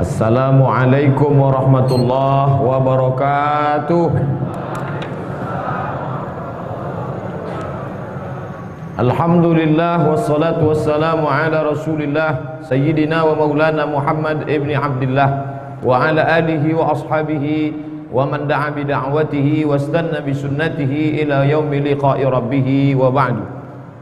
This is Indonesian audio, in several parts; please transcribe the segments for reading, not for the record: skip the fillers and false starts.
Assalamualaikum warahmatullahi wabarakatuh. Alhamdulillah wassalatu wassalamu ala Rasulillah Sayyidina wa maulana Muhammad ibni Abdillah wa ala alihi wa ashabihi wa man da'a bi da'watihi wastanna bi sunnatihi ila yaumi liqa'i rabbih wa ba'du.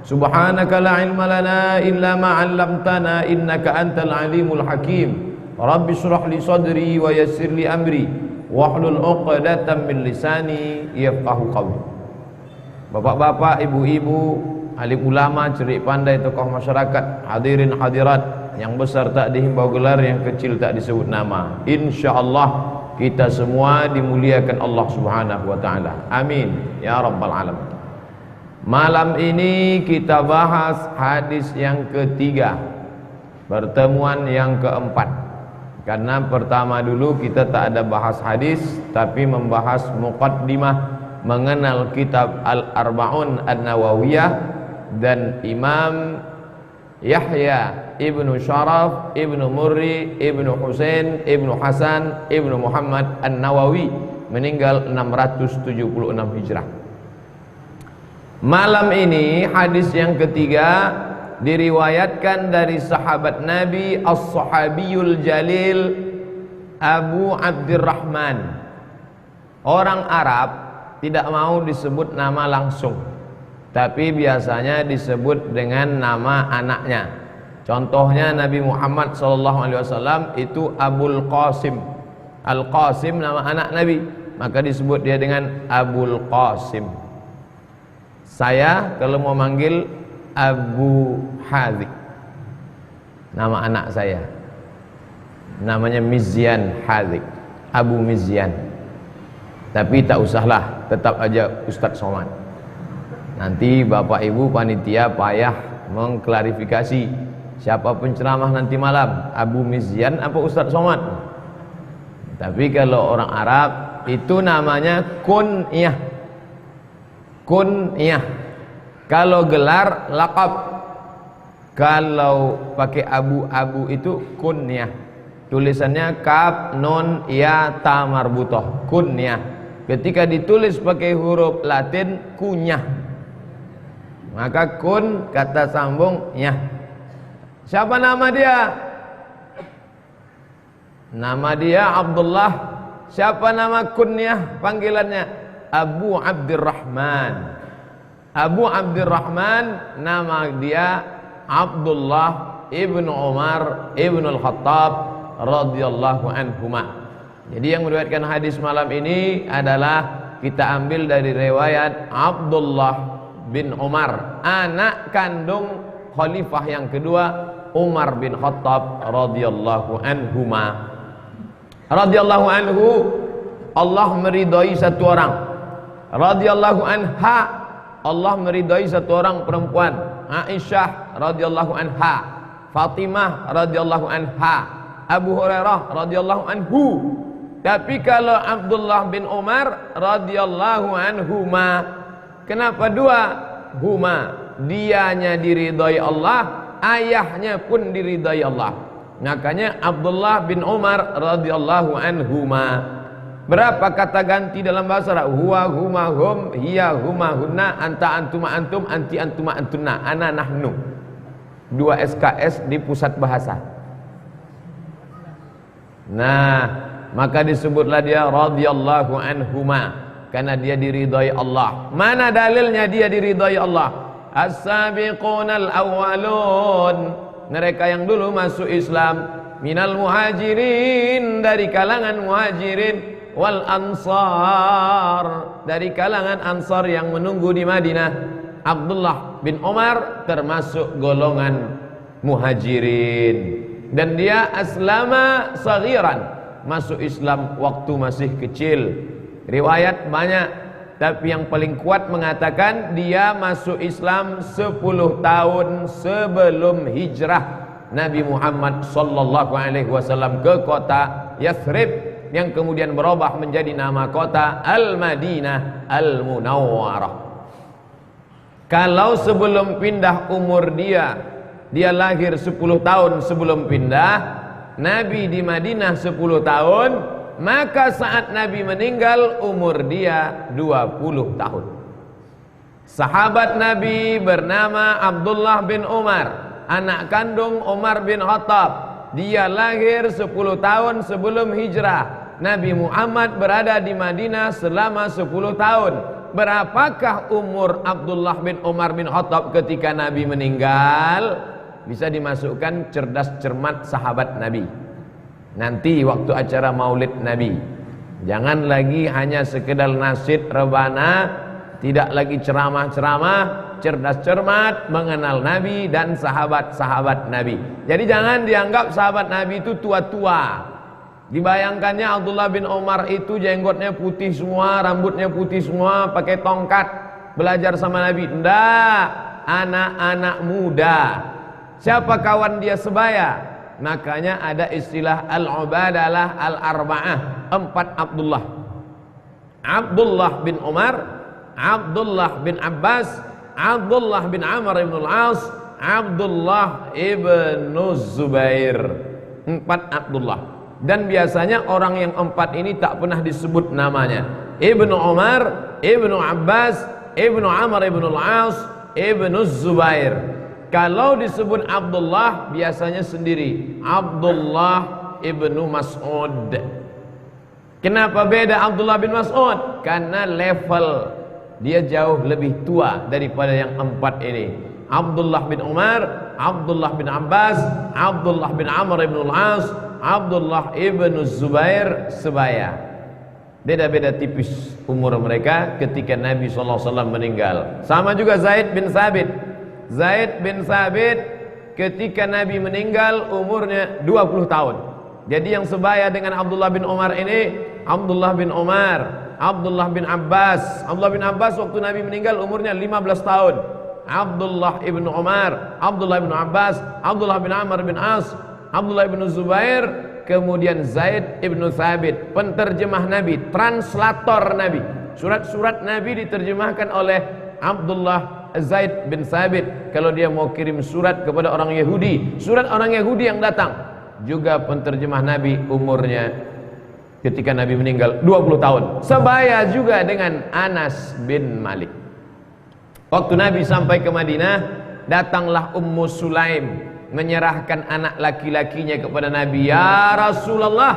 Subhanaka la ilma lana illa ma 'allamtana innaka antal alimul hakim. Rabbi shrah li sadri wa yassir li amri wahlul 'uqdatam min lisani yafqahu qawli. Bapak-bapak, ibu-ibu, alim ulama, cerik pandai, tokoh masyarakat, hadirin hadirat, yang besar tak dihimbau gelar, yang kecil tak disebut nama. Insyaallah kita semua dimuliakan Allah Subhanahu wa taala. Amin ya rabbal alamin. Malam ini kita bahas hadis yang ketiga, pertemuan yang keempat. Karena pertama dulu kita tak ada bahas hadis, tapi membahas muqaddimah, mengenal kitab Al-Arba'un An-Nawawiyah dan Imam Yahya Ibnu Syaraf Ibnu Murri Ibnu Husain Ibnu Hasan Ibnu Muhammad An-Nawawi, meninggal 676 Hijrah. Malam ini hadis yang ketiga diriwayatkan dari sahabat Nabi As-Sahabiyul Jalil Abu Abdurrahman. Orang Arab tidak mau disebut nama langsung, tapi biasanya disebut dengan nama anaknya. Contohnya Nabi Muhammad SAW itu Abul Qasim. Al-Qasim nama anak Nabi, maka disebut dia dengan Abul Qasim. Saya kalau mau manggil Abu Hadzik, nama anak saya, namanya Mizyan Hadzik, Abu Mizyan. Tapi tak usahlah, tetap aja Ustadz Somad. Nanti bapak ibu panitia payah mengklarifikasi siapa penceramah nanti malam, Abu Mizyan apa Ustadz Somad. Tapi kalau orang Arab itu namanya kunyah. Kunyah. Kalau gelar laqab. Kalau pakai abu-abu itu kunyah. Tulisannya kaf nun ya ta marbutoh, kunyah. Ketika ditulis pakai huruf Latin kunyah, maka kun kata sambung nyah. Siapa nama dia? Nama dia Abdullah. Siapa nama kunyah panggilannya? Abu Abdurrahman. Abu Abdurrahman nama dia Abdullah ibnu Umar ibnu Al-Khattab radhiyallahu anhuma. Jadi yang meriwayatkan hadis malam ini adalah kita ambil dari riwayat Abdullah bin Umar, anak kandung khalifah yang kedua Umar bin Khattab radhiyallahu anhuma. Radhiyallahu anhu, Allah meridai satu orang. Radhiyallahu anha, Allah meridai satu orang perempuan, Aisyah radhiyallahu anha, Fatimah radhiyallahu anha, Abu Hurairah radhiyallahu anhu. Tapi kalau Abdullah bin Umar radhiyallahu anhuma, kenapa dua? Huma, dianya diridai Allah, ayahnya pun diridai Allah. Makanya Abdullah bin Umar radhiyallahu anhuma. Berapa kata ganti dalam bahasa Arab? Huwa huma hum, hiya huma hunna, anta antuma antum, anti antuma antunna, ana nahnu. 2 SKS di pusat bahasa. Nah, maka disebutlah dia radhiyallahu anhuma, karena dia diridai Allah. Mana dalilnya dia diridai Allah? As-sabiqunal awwalun, mereka yang dulu masuk Islam, minal muhajirin, dari kalangan muhajirin, wal ansar, dari kalangan ansar yang menunggu di Madinah. Abdullah bin Umar termasuk golongan muhajirin, dan dia aslama saghiran, masuk Islam waktu masih kecil. Riwayat banyak, tapi yang paling kuat mengatakan dia masuk Islam 10 tahun sebelum hijrah Nabi Muhammad sallallahu alaihi wasallam ke kota Yathrib, yang kemudian berubah menjadi nama kota Al-Madinah Al-Munawwarah. Kalau sebelum pindah umur dia lahir 10 tahun sebelum pindah, Nabi di Madinah 10 tahun, maka saat Nabi meninggal umur dia 20 tahun. Sahabat Nabi bernama Abdullah bin Umar, anak kandung Umar bin Khattab. Dia lahir 10 tahun sebelum hijrah. Nabi Muhammad berada di Madinah selama 10 tahun. Berapakah umur Abdullah bin Umar bin Khattab ketika Nabi meninggal? Bisa dimasukkan cerdas cermat sahabat Nabi. Nanti waktu acara Maulid Nabi, jangan lagi hanya sekedar nasyid rebana, tidak lagi ceramah-ceramah, cerdas cermat mengenal Nabi dan sahabat-sahabat Nabi. Jadi jangan dianggap sahabat Nabi itu tua-tua. Dibayangkannya Abdullah bin Umar itu jenggotnya putih semua, rambutnya putih semua, pakai tongkat, belajar sama Nabi. Tidak, anak-anak muda. Siapa kawan dia sebaya? Makanya ada istilah al-ubadalah al-arba'ah, 4 Abdullah. Abdullah bin Umar, Abdullah bin Abbas, Abdullah bin Amr ibn al-As, Abdullah ibn Zubair. 4 Abdullah. Dan biasanya orang yang 4 ini tak pernah disebut namanya. Ibnu Umar, Ibnu Abbas, Ibnu Amr ibn al-As, Ibn Zubair. Kalau disebut Abdullah biasanya sendiri, Abdullah ibnu Mas'ud. Kenapa beda Abdullah bin Mas'ud? Karena level dia jauh lebih tua daripada yang 4 ini. Abdullah bin Umar, Abdullah bin Abbas, Abdullah bin Amr ibn al-As, Abdullah ibn Zubair sebaya. Beda-beda tipis umur mereka ketika Nabi SAW meninggal. Sama juga Zaid bin Sabit. Zaid bin Sabit ketika Nabi meninggal umurnya 20 tahun. Jadi yang sebaya dengan Abdullah bin Umar ini, Abdullah bin Umar, Abdullah bin Abbas. Abdullah bin Abbas waktu Nabi meninggal umurnya 15 tahun. Abdullah ibn Umar, Abdullah bin Abbas, Abdullah bin Amr bin As, Abdullah bin Zubair, kemudian Zaid ibn Sabit, penterjemah Nabi, translator Nabi. Surat-surat Nabi diterjemahkan oleh Abdullah Zaid bin Sabit. Kalau dia mau kirim surat kepada orang Yahudi, surat orang Yahudi yang datang juga penterjemah Nabi, umurnya ketika Nabi meninggal 20 tahun. Sebaya juga dengan Anas bin Malik. Waktu Nabi sampai ke Madinah, datanglah Ummu Sulaim menyerahkan anak laki-lakinya kepada Nabi. Ya Rasulullah,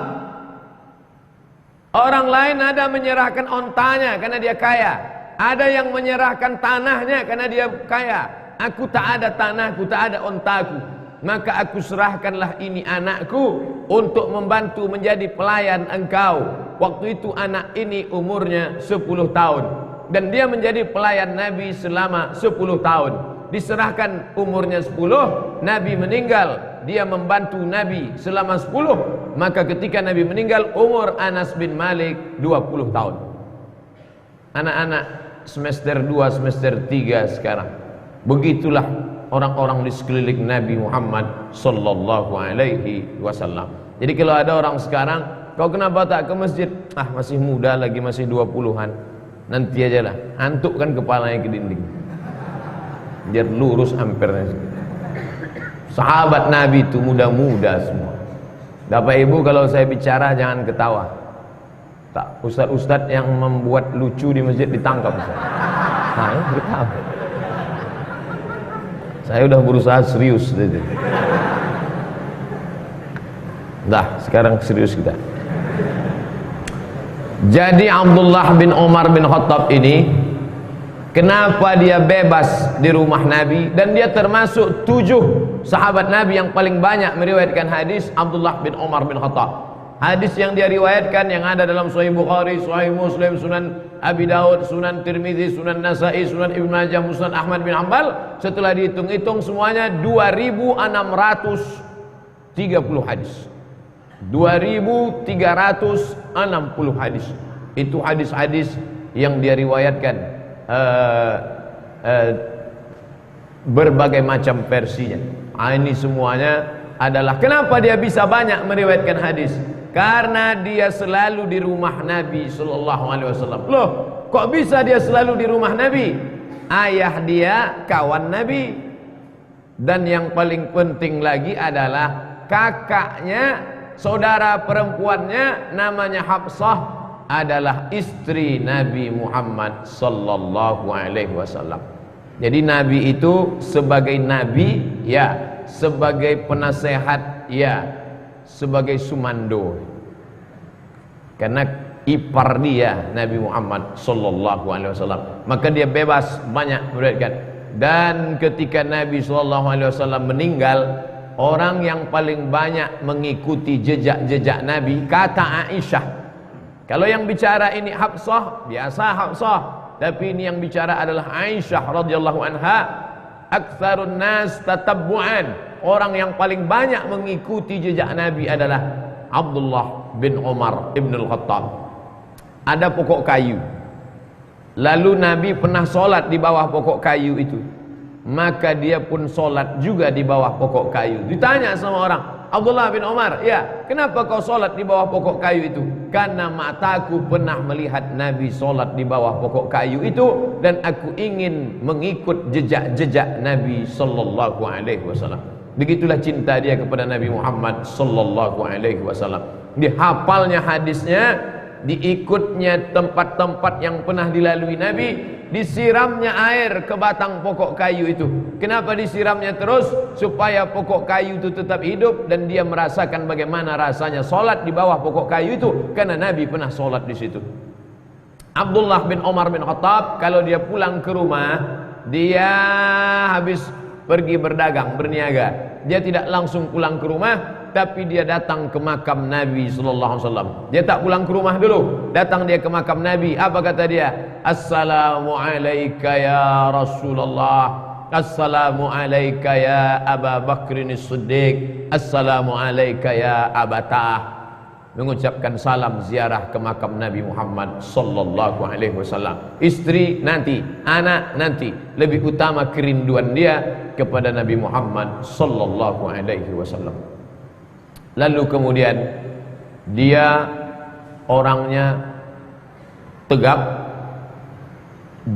orang lain ada menyerahkan ontanya karena dia kaya, ada yang menyerahkan tanahnya karena dia kaya. Aku tak ada tanahku, tak ada ontaku, maka aku serahkanlah ini anakku untuk membantu menjadi pelayan engkau. Waktu itu anak ini umurnya 10 tahun dan dia menjadi pelayan Nabi selama 10 tahun. Diserahkan umurnya 10, Nabi meninggal, dia membantu Nabi selama 10. Maka ketika Nabi meninggal, umur Anas bin Malik 20 tahun. Anak-anak semester 2, semester 3 sekarang. Begitulah orang-orang di sekeliling Nabi Muhammad sallallahu alaihi wasallam. Jadi kalau ada orang sekarang, kau kenapa tak ke masjid? Ah, masih muda lagi, masih 20-an. Nanti aja lah, antukkan kepalanya ke dinding, biar lurus ampernya. Sahabat Nabi itu muda-muda semua. Bapak Ibu, kalau saya bicara jangan ketawa. Tak, ustadz-ustadz yang membuat lucu di masjid ditangkap. Nah, ketawa. Saya udah berusaha serius. Dah, sekarang serius kita. Jadi Abdullah bin Umar bin Khattab ini, kenapa dia bebas di rumah Nabi? Dan dia termasuk 7 sahabat Nabi yang paling banyak meriwayatkan hadis. Abdullah bin Umar bin Khattab, hadis yang dia riwayatkan yang ada dalam Sahih Bukhari, Sahih Muslim, Sunan Abi Daud, Sunan Tirmizi, Sunan Nasai, Sunan Ibnu Majah, Musnad Ahmad bin Hanbal, setelah dihitung-hitung semuanya 2630 hadis. 2360 hadis. Itu hadis-hadis yang dia riwayatkan, berbagai macam versinya. Ini semuanya adalah kenapa dia bisa banyak meriwayatkan hadis? Karena dia selalu di rumah Nabi sallallahu alaihi wasallam. Loh, kok bisa dia selalu di rumah Nabi? Ayah dia kawan Nabi. Dan yang paling penting lagi adalah kakaknya, saudara perempuannya namanya Hafsah, adalah istri Nabi Muhammad sallallahu alaihi wasallam. Jadi Nabi itu sebagai nabi ya, sebagai penasehat ya, sebagai sumando. Karena ipar dia Nabi Muhammad sallallahu alaihi wasallam, maka dia bebas banyak memberikan. Dan ketika Nabi sallallahu alaihi wasallam meninggal, orang yang paling banyak mengikuti jejak-jejak Nabi, kata Aisyah. Kalau yang bicara ini Hafsah, biasa Hafsah, tapi ini yang bicara adalah Aisyah radhiyallahu anha. Aktsarun nas tatabbu'an, orang yang paling banyak mengikuti jejak Nabi adalah Abdullah bin Umar ibn al-Khattab. Ada pokok kayu, lalu Nabi pernah sholat di bawah pokok kayu itu, maka dia pun sholat juga di bawah pokok kayu. Ditanya sama orang, Abdullah bin Umar, ya, kenapa kau sholat di bawah pokok kayu itu? Karena mataku pernah melihat Nabi sholat di bawah pokok kayu itu, dan aku ingin mengikut jejak-jejak Nabi sallallahu alaihi wasallam. Begitulah cinta dia kepada Nabi Muhammad sallallahu alaihi wasallam. Dihafalnya hadisnya, diikutnya tempat-tempat yang pernah dilalui Nabi, disiramnya air ke batang pokok kayu itu. Kenapa disiramnya terus? Supaya pokok kayu itu tetap hidup dan dia merasakan bagaimana rasanya sholat di bawah pokok kayu itu, karena Nabi pernah sholat di situ. Abdullah bin Umar bin Khattab, kalau dia pulang ke rumah, dia habis pergi berdagang, berniaga, dia tidak langsung pulang ke rumah, tapi dia datang ke makam Nabi sallallahu alaihi wasallam. Dia tak pulang ke rumah dulu, datang dia ke makam Nabi. Apa kata dia? Assalamu alayka ya Rasulullah, assalamu alayka ya Aba Bakrin As-Siddiq, assalamu alayka ya Abatah. Mengucapkan salam ziarah ke makam Nabi Muhammad sallallahu alaihi wasallam. Istri nanti, anak nanti, lebih utama kerinduan dia kepada Nabi Muhammad sallallahu alaihi wasallam. Lalu kemudian dia orangnya tegap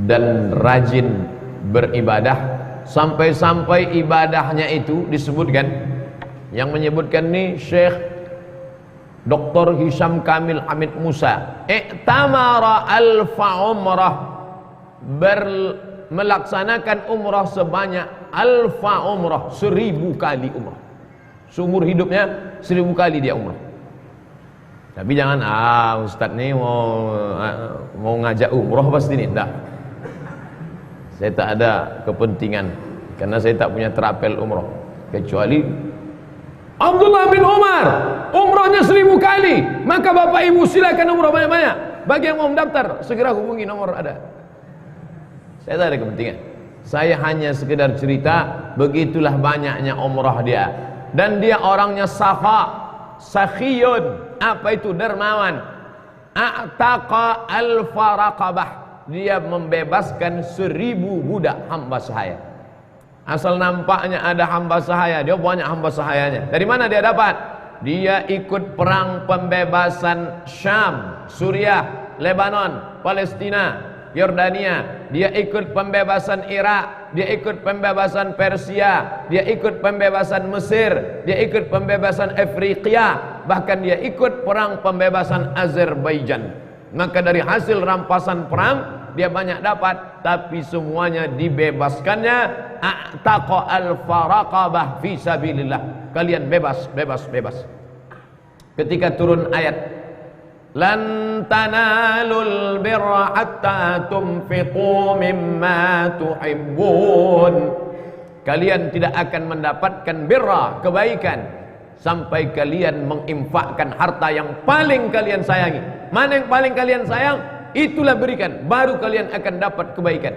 dan rajin beribadah, sampai-sampai ibadahnya itu disebutkan, yang menyebutkan ini Syekh Dr. Hisham Kamil Hamid Musa, i'tamara alfa umrah, melaksanakan umrah sebanyak alfa umrah, 1000 kali umrah. Seumur hidupnya 1000 kali dia umrah. Tapi jangan, Ustaz nih mau ngajak umrah pasti nih, enggak. Saya tak ada kepentingan, karena saya tak punya terapel umrah, kecuali Abdullah bin Umar umrahnya 1000 kali. Maka bapak ibu silakan umrah banyak-banyak. Bagi yang mau mendaftar, segera hubungi, nomor ada. Saya tak ada kepentingan, saya hanya sekedar cerita begitulah banyaknya umrah dia. Dan dia orangnya sakhiyun. Apa itu? Dermawan. A'taqa al-faraqabah, dia membebaskan 1000 budak hamba sahaya. Asal nampaknya ada hamba sahaya, dia banyak hamba sahayanya. Dari mana dia dapat? Dia ikut perang pembebasan Syam, Suriah, Lebanon, Palestina, Yordania. Dia ikut pembebasan Irak, dia ikut pembebasan Persia, dia ikut pembebasan Mesir, dia ikut pembebasan Afrika, bahkan dia ikut perang pembebasan Azerbaijan. Maka dari hasil rampasan perang dia banyak dapat, tapi semuanya dibebaskannya. A'taqa al-faraqabah fi sabilillah, kalian bebas, bebas, bebas. Ketika turun ayat lan tanalul birra hatta tunfiqu mimma tuhibbun, kalian tidak akan mendapatkan birra, kebaikan, sampai kalian menginfakkan harta yang paling kalian sayangi. Mana yang paling kalian sayang, itulah berikan, baru kalian akan dapat kebaikan.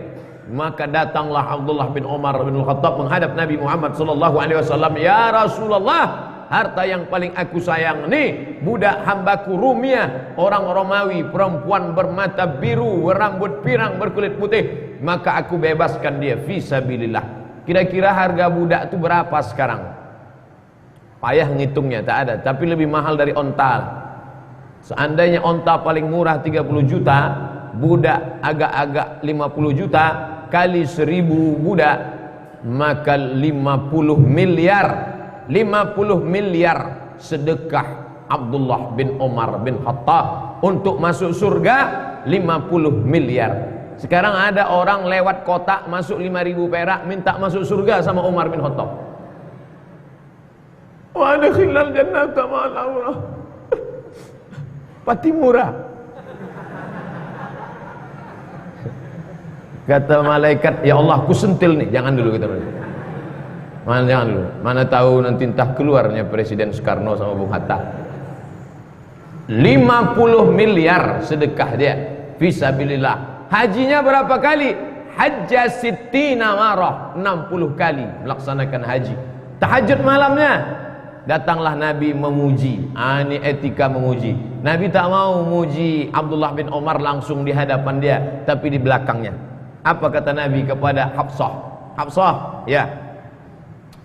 Maka datanglah Abdullah bin Umar bin Al-Khattab menghadap Nabi Muhammad sallallahu alaihi wasallam, ya Rasulullah, harta yang paling aku sayang nih budak hambaku Rumiyah, orang Romawi, perempuan bermata biru, berambut pirang, berkulit putih, maka aku bebaskan dia fi sabilillah. Kira-kira harga budak itu berapa sekarang? Payah ngitungnya, tak ada, tapi lebih mahal dari onta. Seandainya onta paling murah 30 juta, budak agak-agak 50 juta, kali 1000 budak, maka 50 miliar. 50 miliar sedekah Abdullah bin Umar bin Khattab untuk masuk surga 50 miliar. Sekarang ada orang lewat kotak masuk 5.000 perak minta masuk surga sama Umar bin Khattab. Wa adkhilal jannata ma'al abrar. Pati murah. Kata malaikat, ya Allah ku sentil nih. Jangan dulu kita dulu. Jangan dulu. Mana tahu nanti entah keluarnya Presiden Soekarno sama Bung Hatta. 50 miliar sedekah dia fisabilillah. Hajinya berapa kali? Hajja sittina marah, 60 kali melaksanakan haji. Tahajud malamnya datanglah Nabi memuji. Ini etika memuji. Nabi tak mau memuji Abdullah bin Umar langsung di hadapan dia, tapi di belakangnya. Apa kata Nabi kepada Hafsah? Hafsah, ya,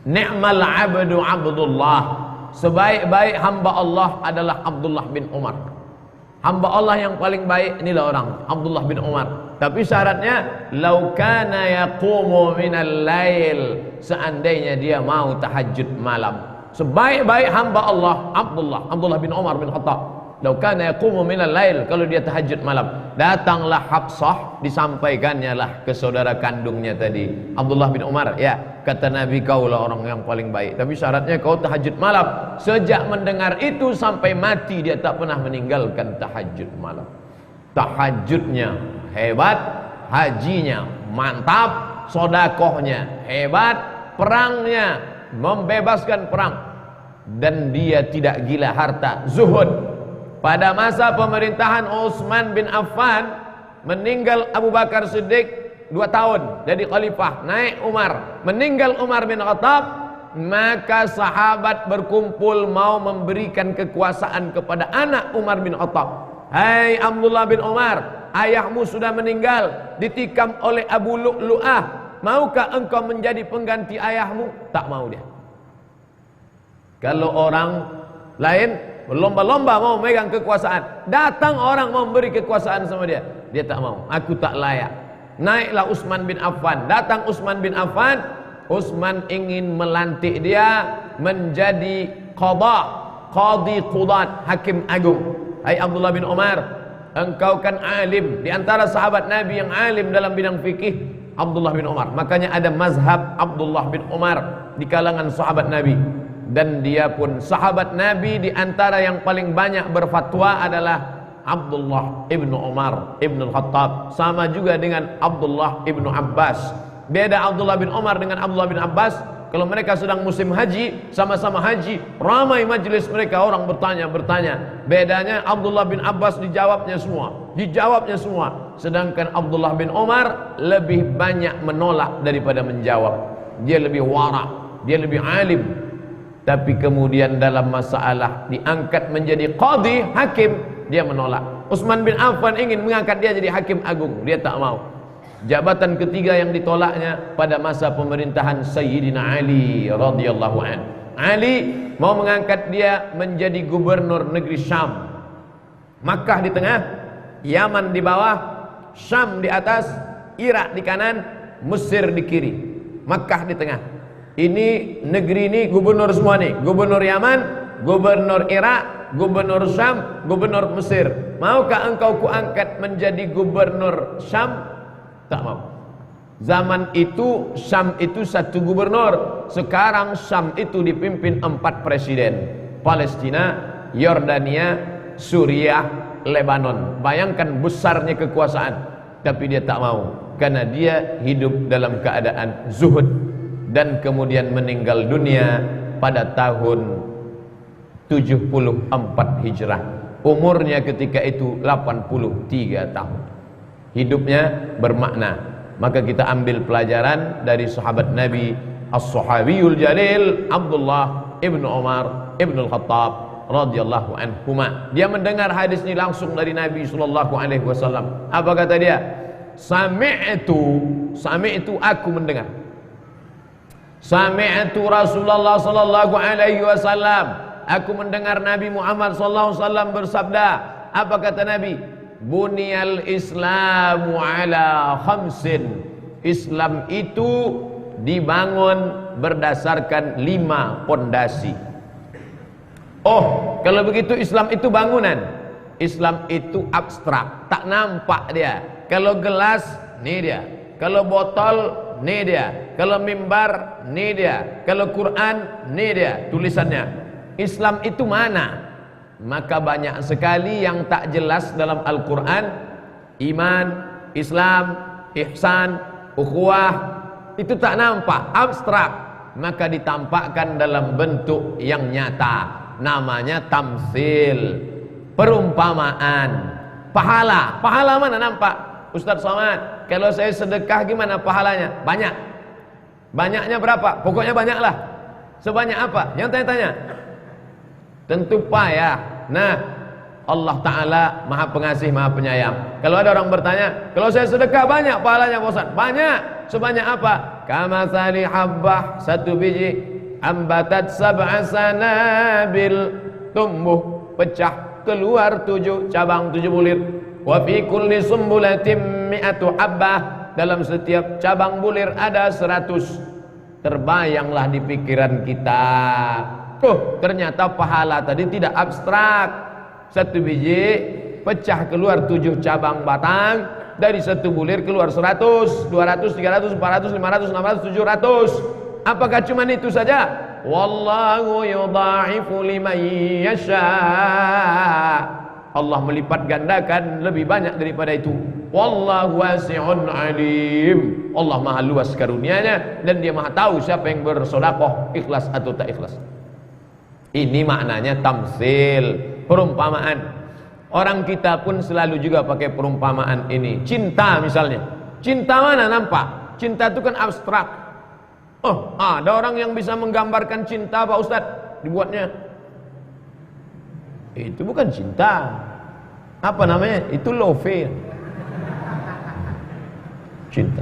ni'mal abdu Abdullah. Sebaik-baik hamba Allah adalah Abdullah bin Umar. Hamba Allah yang paling baik inilah orang Abdullah bin Umar. Tapi syaratnya lau kana yaqumu minal lail, seandainya dia mau tahajud malam. Sebaik-baik hamba Allah Abdullah bin Umar bin Khattab. Lau kana yaqumu minal lail, kalau dia tahajud malam. Datanglah Hafsah, disampaikannya lah ke saudara kandungnya tadi, Abdullah bin Umar, ya, kata Nabi kaulah orang yang paling baik, tapi syaratnya kau tahajud malam. Sejak mendengar itu sampai mati dia tak pernah meninggalkan tahajud malam. Tahajudnya hebat, hajinya mantap, sodakohnya hebat, perangnya membebaskan perang, dan dia tidak gila harta, zuhud. Pada masa pemerintahan Utsman bin Affan, meninggal Abu Bakar Siddiq 2 tahun jadi khalifah, naik Umar, meninggal Umar bin Khattab, maka sahabat berkumpul mau memberikan kekuasaan kepada anak Umar bin Khattab. Hai Abdullah bin Umar, ayahmu sudah meninggal, ditikam oleh Abu Lu'lu'ah, maukah engkau menjadi pengganti ayahmu? Tak mau dia. Kalau orang lain berlomba-lomba mau megang kekuasaan, datang orang mau memberi kekuasaan sama dia, dia tak mau. Aku tak layak. Naiklah Utsman bin Affan, datang Utsman bin Affan. Utsman ingin melantik dia menjadi qadi qudat, hakim agung. Hai Abdullah bin Umar, engkau kan alim, di antara sahabat Nabi yang alim dalam bidang fikih Abdullah bin Umar. Makanya ada mazhab Abdullah bin Umar di kalangan sahabat Nabi. Dan dia pun sahabat Nabi, di antara yang paling banyak berfatwa adalah Abdullah ibnu Umar ibnu Khattab. Sama juga dengan Abdullah ibnu Abbas. Beda Abdullah bin Umar dengan Abdullah bin Abbas, kalau mereka sedang musim haji, sama-sama haji, ramai majlis mereka, orang bertanya. Bedanya Abdullah bin Abbas dijawabnya semua. Sedangkan Abdullah bin Umar lebih banyak menolak daripada menjawab. Dia lebih wara, dia lebih alim. Tapi kemudian dalam masalah diangkat menjadi qadi, hakim, dia menolak. Utsman bin Affan ingin mengangkat dia jadi hakim agung, dia tak mau. Jabatan ketiga yang ditolaknya pada masa pemerintahan Sayyidina Ali radhiyallahu anhu. Ali mau mengangkat dia menjadi gubernur negeri Syam. Makkah di tengah, Yaman di bawah, Syam di atas, Irak di kanan, Mesir di kiri. Makkah di tengah. Ini negeri ini gubernur semua nih, gubernur Yaman, gubernur Irak, gubernur Syam, gubernur Mesir. Maukah engkau kuangkat menjadi gubernur Syam? Tak mau. Zaman itu Syam itu 1 gubernur. Sekarang Syam itu dipimpin 4 presiden. Palestina, Yordania, Suriah, Lebanon. Bayangkan besarnya kekuasaan. Tapi dia tak mau, karena dia hidup dalam keadaan zuhud. Dan kemudian meninggal dunia pada tahun 74 Hijrah. Umurnya ketika itu 83 tahun. Hidupnya bermakna. Maka kita ambil pelajaran dari sahabat Nabi As-Sahabiyul Jalil Abdullah ibnu Umar ibnu Khattab radhiyallahu anhuma. Dia mendengar hadis ini langsung dari Nabi sallallahu alaihi wasallam. Apa kata dia? Sami'tu aku mendengar. Sami'tu Rasulullah sallallahu alaihi wasallam, aku mendengar Nabi Muhammad sallallahu alaihi wasallam bersabda. Apa kata Nabi? Buniyal Islamu ala khamsin. Islam itu dibangun berdasarkan 5 pondasi. Oh, kalau begitu Islam itu bangunan. Islam itu abstrak, tak nampak dia. Kalau gelas, ini dia. Kalau botol, ini dia. Kalau mimbar, ini dia. Kalau Quran, ini dia tulisannya. Islam itu mana? Maka banyak sekali yang tak jelas dalam Al-Quran. Iman, Islam, ihsan, ukhuwah, itu tak nampak, abstrak. Maka ditampakkan dalam bentuk yang nyata. Namanya tamsil, perumpamaan. Pahala, pahala mana nampak? Ustaz Somad, kalau saya sedekah gimana pahalanya? Banyak. Banyaknya berapa? Pokoknya banyaklah. Sebanyak apa? Yang tanya-tanya. Tentu payah. Nah, Allah Ta'ala Maha Pengasih, Maha Penyayang. Kalau ada orang bertanya, kalau saya sedekah banyak pahalanya Pak Ustaz? Banyak. Sebanyak apa? Kamatsali habbah, satu biji, ambatat sab'a sanabil, tumbuh pecah keluar 7 cabang, 7 bulir. Wa fi kulli sumbulatin mi'atu habbah, dalam setiap cabang bulir ada 100. Terbayanglah di pikiran kita, oh ternyata pahala tadi tidak abstrak. Satu biji pecah keluar 7 cabang batang, dari satu bulir keluar 100, 200, 300, 400, 500, 600, 700. Apakah cuma itu saja? Wallahu yudha'ifu liman yasha. Allah melipat gandakan lebih banyak daripada itu. Wallahu wasi'un alim. Allah maha luas karunianya dan dia maha tahu siapa yang bersedekah ikhlas atau tak ikhlas. Ini maknanya tamsil, perumpamaan. Orang kita pun selalu juga pakai perumpamaan ini. Cinta misalnya. Cinta mana nampak? Cinta itu kan abstrak. Oh, ada orang yang bisa menggambarkan cinta Pak Ustadz, dibuatnya. Itu bukan cinta. Apa namanya? Itu love. Cinta.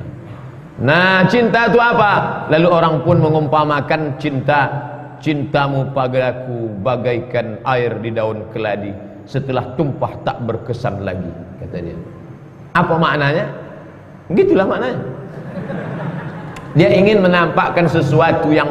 Nah, cinta itu apa? Lalu orang pun mengumpamakan cinta. Cintamu padaku bagaikan air di daun keladi, setelah tumpah tak berkesan lagi, kata dia. Apa maknanya? Begitulah maknanya. Dia ingin menampakkan sesuatu yang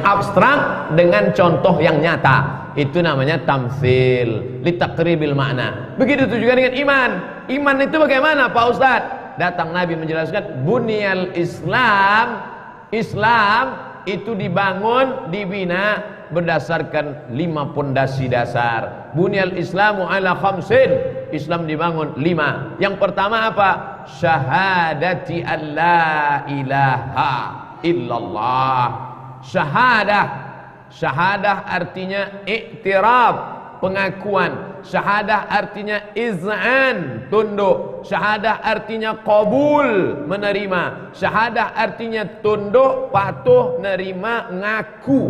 abstrak dengan contoh yang nyata. Itu namanya tamsil, litaqribil makna. Begitu juga dengan iman. Iman itu bagaimana Pak Ustaz? Datang Nabi menjelaskan, bunyal Islam. Islam itu dibangun, dibina berdasarkan 5 pondasi dasar. Bunyal Islamu ala khamsin. Islam dibangun 5. Yang pertama apa? Syahadati an la ilaha illallah. Syahadah. Syahadah artinya iktiraf, pengakuan. Syahadah artinya iz'an, tunduk. Syahadah artinya qabul, menerima. Syahadah artinya tunduk, patuh, nerima, ngaku.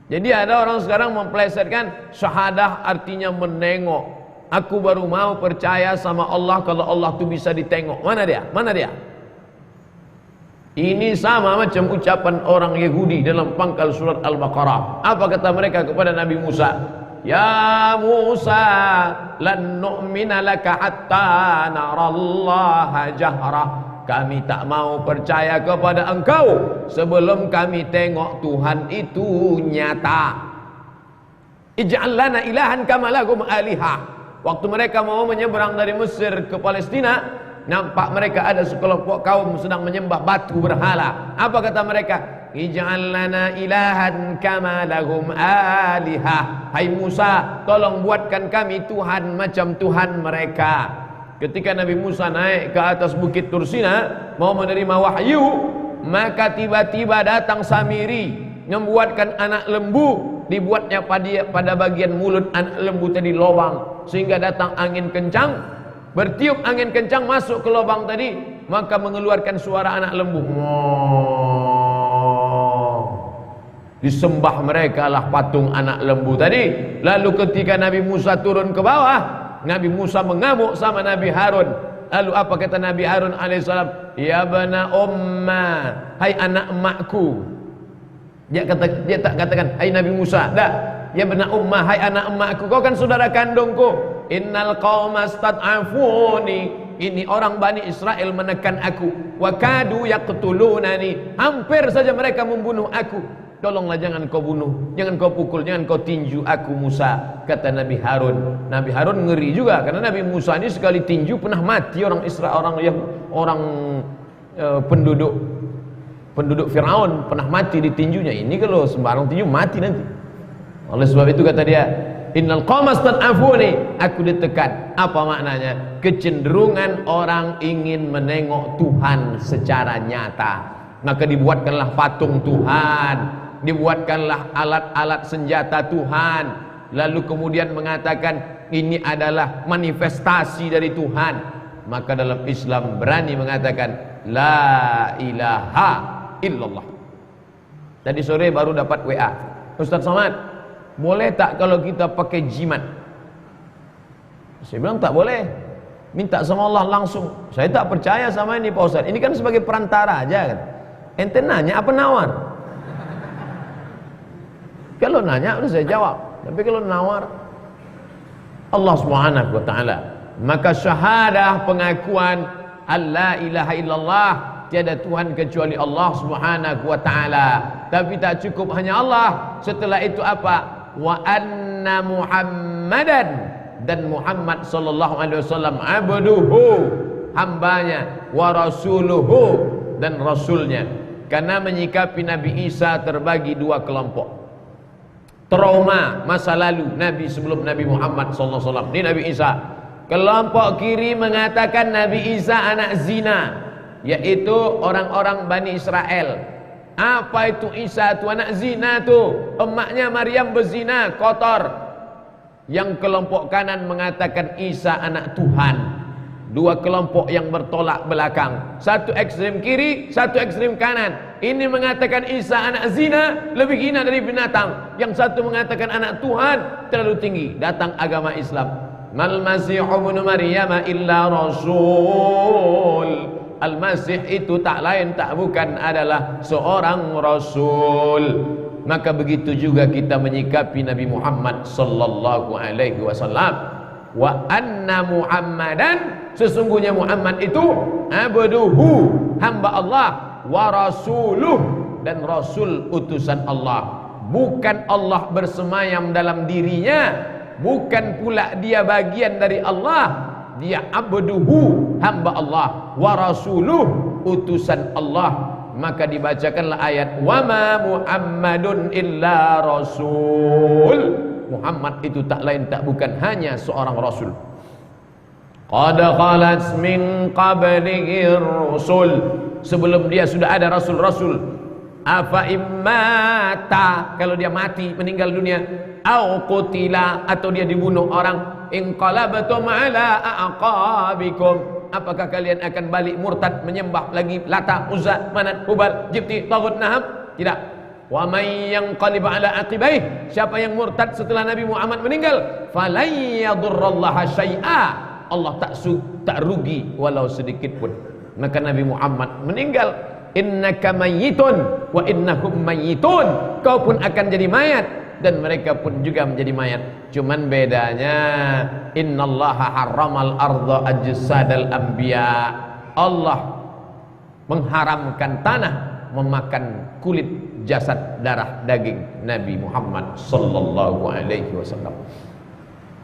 Jadi ada orang sekarang memplesetkan syahadah artinya menengok. Aku baru mau percaya sama Allah kalau Allah itu bisa ditengok. Mana dia? Mana dia? Ini sama macam ucapan orang Yahudi dalam pangkal surat Al-Baqarah. Apa kata mereka kepada Nabi Musa? Ya Musa, lan nu'mina laka hatta narallaha jahra. Kami tak mau percaya kepada engkau sebelum kami tengok Tuhan itu nyata. Ij'al lana ilahan kama lahum alihah. Waktu mereka mau menyeberang dari Mesir ke Palestina, nampak mereka ada sekelompok kaum sedang menyembah batu berhala. Apa kata mereka? Ij'al lana ilahan kama lahum alihah. Hai Musa, tolong buatkan kami Tuhan macam Tuhan mereka. Ketika Nabi Musa naik ke atas bukit Tursina mau menerima wahyu, maka tiba-tiba datang Samiri membuatkan anak lembu. Dibuatnya pada bagian mulut anak lembu tadi lubang, sehingga datang angin kencang, bertiup angin kencang masuk ke lubang tadi, maka mengeluarkan suara anak lembu. Disembah mereka lah patung anak lembu tadi. Lalu ketika Nabi Musa turun ke bawah, Nabi Musa mengamuk sama Nabi Harun. Lalu apa kata Nabi Harun alaihissalam? Ya bana umma, hai anak emakku. Dia tak katakan hai Nabi Musa, dah. Ya bana ummah, hai anak emakku, kau kan saudara kandungku. Innal qauma stad'afuni, ini orang Bani Israel menekan aku, wa kadu yaqtulunani, hampir saja mereka membunuh aku. Tolonglah jangan kau bunuh, jangan kau pukul, jangan kau tinju aku Musa, kata Nabi Harun. Nabi Harun ngeri juga karena Nabi Musa ini sekali tinju pernah mati orang Israel, penduduk Firaun pernah mati di tinjunya. Ini kalau sembarang tinju mati nanti. Oleh sebab itu kata dia, innal qawma stad'afuni, aku ditekan. Apa maknanya? Kecenderungan orang ingin menengok Tuhan secara nyata, maka dibuatkanlah patung Tuhan, dibuatkanlah alat-alat senjata Tuhan, lalu kemudian mengatakan ini adalah manifestasi dari Tuhan. Maka dalam Islam berani mengatakan la ilaha illallah. Tadi sore baru dapat WA, Ustaz Somad, boleh tak kalau kita pakai jimat? Saya bilang tak boleh, minta sama Allah langsung. Saya tak percaya sama ini Pak Ustaz, ini kan sebagai perantara aja kan. Ente nanya apa nawar? Kalau nanya udah saya jawab, tapi kalau nawar Allah Subhanahu wa taala. Maka syahadah, pengakuan alla ilaha illallah, tiada Tuhan kecuali Allah Subhanahu wa taala. Tapi tak cukup hanya Allah, setelah itu apa? Wa anna Muhammadan, dan Muhammad sallallahu alaihi wasallam abduhu, hambanya, wa rasuluhu, dan rasulnya. Karena menyikapi Nabi Isa terbagi dua kelompok. Trauma masa lalu Nabi sebelum Nabi Muhammad SAW, ini Nabi Isa. Kelompok kiri mengatakan Nabi Isa anak zina, yaitu orang-orang Bani Israel. Apa itu Isa itu anak zina tuh? Emaknya Maryam berzina, kotor. Yang kelompok kanan mengatakan Isa anak Tuhan. Dua kelompok yang bertolak belakang, satu ekstrem kiri, satu ekstrem kanan. Ini mengatakan Isa anak zina, lebih hina dari binatang. Yang satu mengatakan anak Tuhan, terlalu tinggi. Datang agama Islam. Mal Masih ibnu Maryam illa rasul. Al-Masih itu tak lain tak bukan adalah seorang rasul. Maka begitu juga kita menyikapi Nabi Muhammad sallallahu alaihi wasallam. Wa anna Muhammadan, sesungguhnya Muhammad itu abduhu, hamba Allah, wa rasuluh, dan rasul utusan Allah. Bukan Allah bersemayam dalam dirinya, bukan pula dia bagian dari Allah. Dia abduhu, hamba Allah, wa rasuluh, utusan Allah. Maka dibacakanlah ayat wa ma Muhammadun illa rasul. Muhammad itu tak lain tak bukan hanya seorang rasul. Qad khalat min qablihi rusul, sebelum dia sudah ada rasul-rasul. Afa immata, kalau dia mati meninggal dunia, au qutila, atau dia dibunuh orang, inqalabtum ala aqabikum, apakah kalian akan balik murtad menyembah lagi Lata, Uzza, Manat, Hubal, Jibti, Taghut, Naham? Tidak. Wa may yanqalib ala aqibaih, siapa yang murtad setelah Nabi Muhammad meninggal, falan yadurrallaha syai'a, Allah tak rugi walau sedikit pun. Maka Nabi Muhammad meninggal, innaka mayyitun wa innahum mayyitun, kau pun akan jadi mayat dan mereka pun juga menjadi mayat. Cuman bedanya innallaha harramal arda ajsadal anbiya, Allah mengharamkan tanah memakan kulit jasad darah daging Nabi Muhammad sallallahu alaihi wasallam.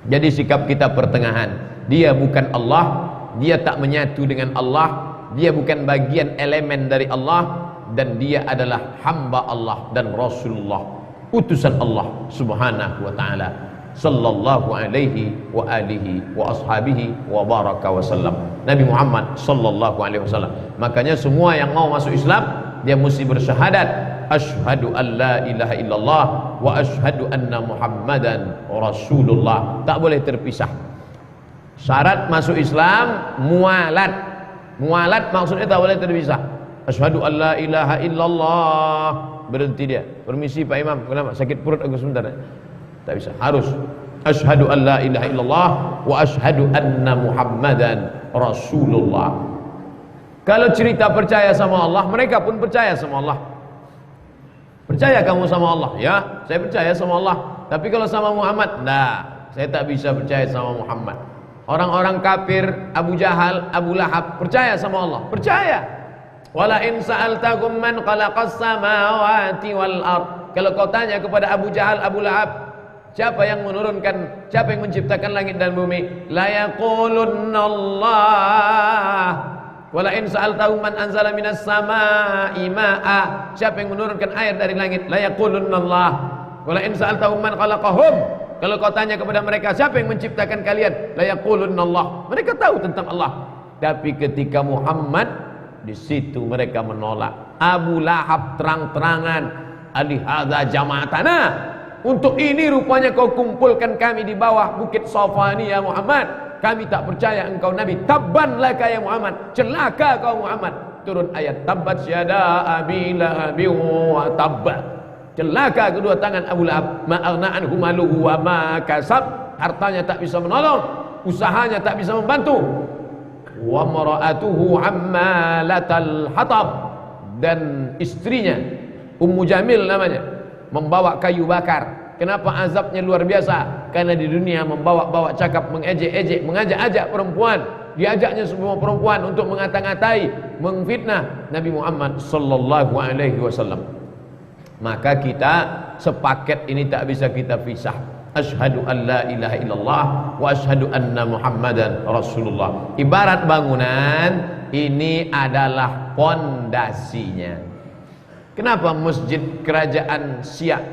Jadi sikap kita pertengahan. Dia bukan Allah, dia tak menyatu dengan Allah, dia bukan bagian elemen dari Allah, dan dia adalah hamba Allah dan Rasulullah, utusan Allah subhanahu wa ta'ala, sallallahu alaihi wa alihi wa ashabihi wa baraka wa sallam. Nabi Muhammad sallallahu alaihi wasallam. Makanya semua yang mau masuk Islam, dia mesti bersyahadat asyhadu an la ilaha illallah wa asyhadu anna Muhammadan Rasulullah. Tak boleh terpisah. Syarat masuk Islam mualat. Mualat maksudnya tak boleh terpisah. Asyhadu an la ilaha illallah, berhenti dia. Permisi Pak Imam, kenapa? Sakit perut aku sebentar. Tak bisa. Harus asyhadu an la ilaha illallah wa asyhadu anna Muhammadan Rasulullah. Kalau cerita percaya sama Allah, mereka pun percaya sama Allah. Percaya kamu sama Allah? Ya, saya percaya sama Allah. Tapi kalau sama Muhammad, nah, saya tak bisa percaya sama Muhammad. Orang-orang kafir, Abu Jahal, Abu Lahab percaya sama Allah, percaya. Wala in sa'altahum man khalaqas samawati wal ard. Kalau kau tanya kepada Abu Jahal, Abu Lahab, siapa yang menurunkan, siapa yang menciptakan langit dan bumi? La yaqulunna Allah. Wala in sa'altahum man anzala minas samaa'i ma'a. Siapa yang menurunkan air dari langit? La yaqulunna Allah. Wala in sa'altahum man khalaqahum. Kalau kau tanya kepada mereka, siapa yang menciptakan kalian? La yaqulunna Allah. Mereka tahu tentang Allah. Tapi ketika Muhammad, di situ mereka menolak. Abu Lahab terang-terangan, alihadza jama'atana. Untuk ini rupanya kau kumpulkan kami di bawah bukit Safani ya Muhammad. Kami tak percaya engkau Nabi. Tabban laka ya Muhammad. Celaka kau Muhammad. Turun ayat tabbat syada abi lahabi wa tabba. Celaka kedua tangan Abu Lahab. Ma'aghna anhu maluhu wa ma kasab. Hartanya tak bisa menolong, usahanya tak bisa membantu. Wa mara'atuhu ammalatal hatab. Dan istrinya Ummu Jamil namanya, membawa kayu bakar. Kenapa azabnya luar biasa? Karena di dunia membawa-bawa cakap, mengejek-ejek, mengajak-ajak perempuan. Diajaknya semua perempuan untuk mengata-ngatai, mengfitnah Nabi Muhammad sallallahu alaihi wasallam. Maka kita sepaket ini tak bisa kita pisah. Asyhadu an la ilaha illallah wa asyhadu anna Muhammadan Rasulullah. Ibarat bangunan, ini adalah pondasinya. Kenapa masjid kerajaan Siak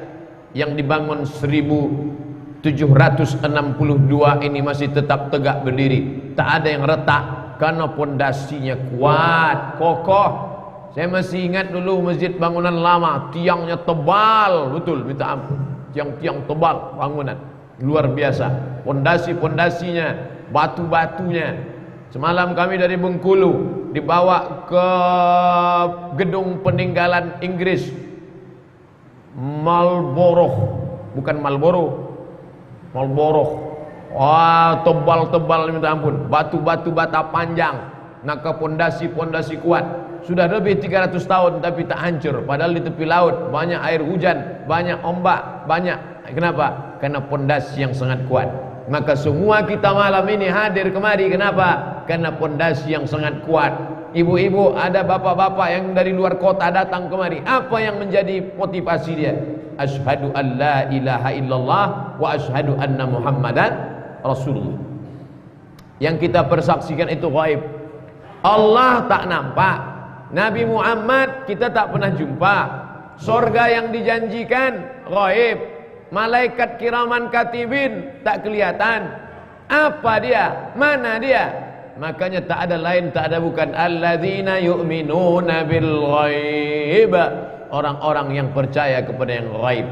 yang dibangun 1762 ini masih tetap tegak berdiri? Tak ada yang retak karena pondasinya kuat, kokoh. Saya masih ingat dulu masjid bangunan lama, tiangnya tebal, betul, minta ampun. Tiang-tiang tebal bangunan, luar biasa. Pondasi-pondasinya, batu-batunya. Semalam kami dari Bengkulu dibawa ke gedung peninggalan Inggris, Marlborough, bukan Marlboro, Marlborough. Wah, tebal-tebal minta ampun, batu-batu bata panjang, maka pondasi-pondasi kuat. Sudah lebih 300 tahun tapi tak hancur. Padahal di tepi laut banyak air hujan, banyak ombak, banyak. Kenapa? Karena pondasi yang sangat kuat. Maka semua kita malam ini hadir kemari. Kenapa? Karena pondasi yang sangat kuat. Ibu-ibu, ada bapak-bapak yang dari luar kota datang kemari. Apa yang menjadi motivasi dia? Asyhadu an la ilaha illallah wa asyhadu anna Muhammadan Rasulullah. Yang kita persaksikan itu gaib. Allah tak nampak. Nabi Muhammad kita tak pernah jumpa. Surga yang dijanjikan gaib. Malaikat kiraman katibin tak kelihatan. Apa dia? Mana dia? Makanya tak ada lain, tak ada bukan. Alladzina yu'minuna bil ghaib. Orang-orang yang percaya kepada yang gaib.